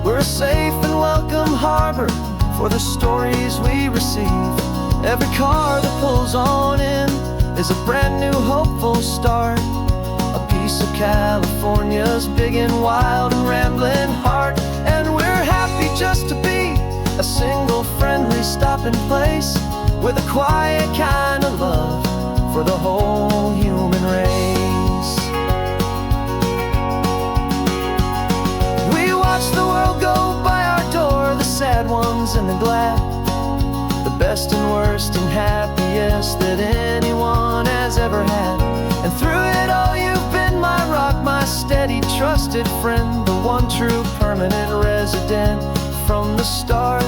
We're a safe and welcome harbor for the stories we receive. Every car that pulls on in is a brand new hopeful start, a piece of California's big and wild and rambling heart. And we're happy just to be a single friendly stopping place, with a quiet kind of love for the whole human race. We watch the world go by our door, the sad ones and the glad, the best and worst and happiest that anyone has ever had. And through it all you've been my rock, my steady, trusted friend, the one true permanent resident, from the start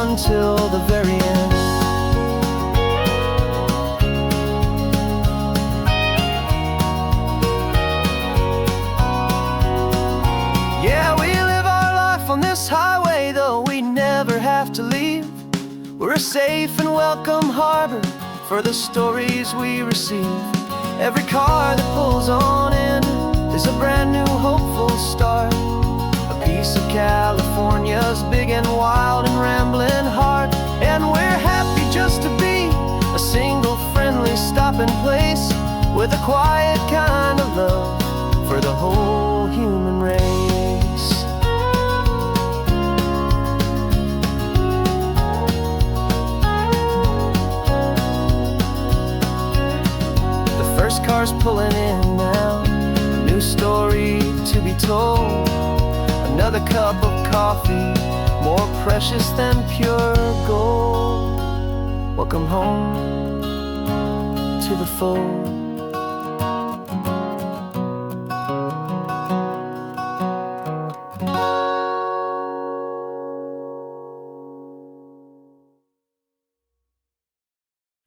until the very end. Yeah, we live our life on this highway, though we never have to leave. We're a safe and welcome harbor for the stories we receive. Every car that pulls on in is a brand new hopeful start, a piece of California's big and wild and rambling heart. And we're happy just to be a single friendly stopping place, with a quiet kind of love for the whole human race. First car's pulling in now, a new story to be told. Another cup of coffee, more precious than pure gold. Welcome home to the fold.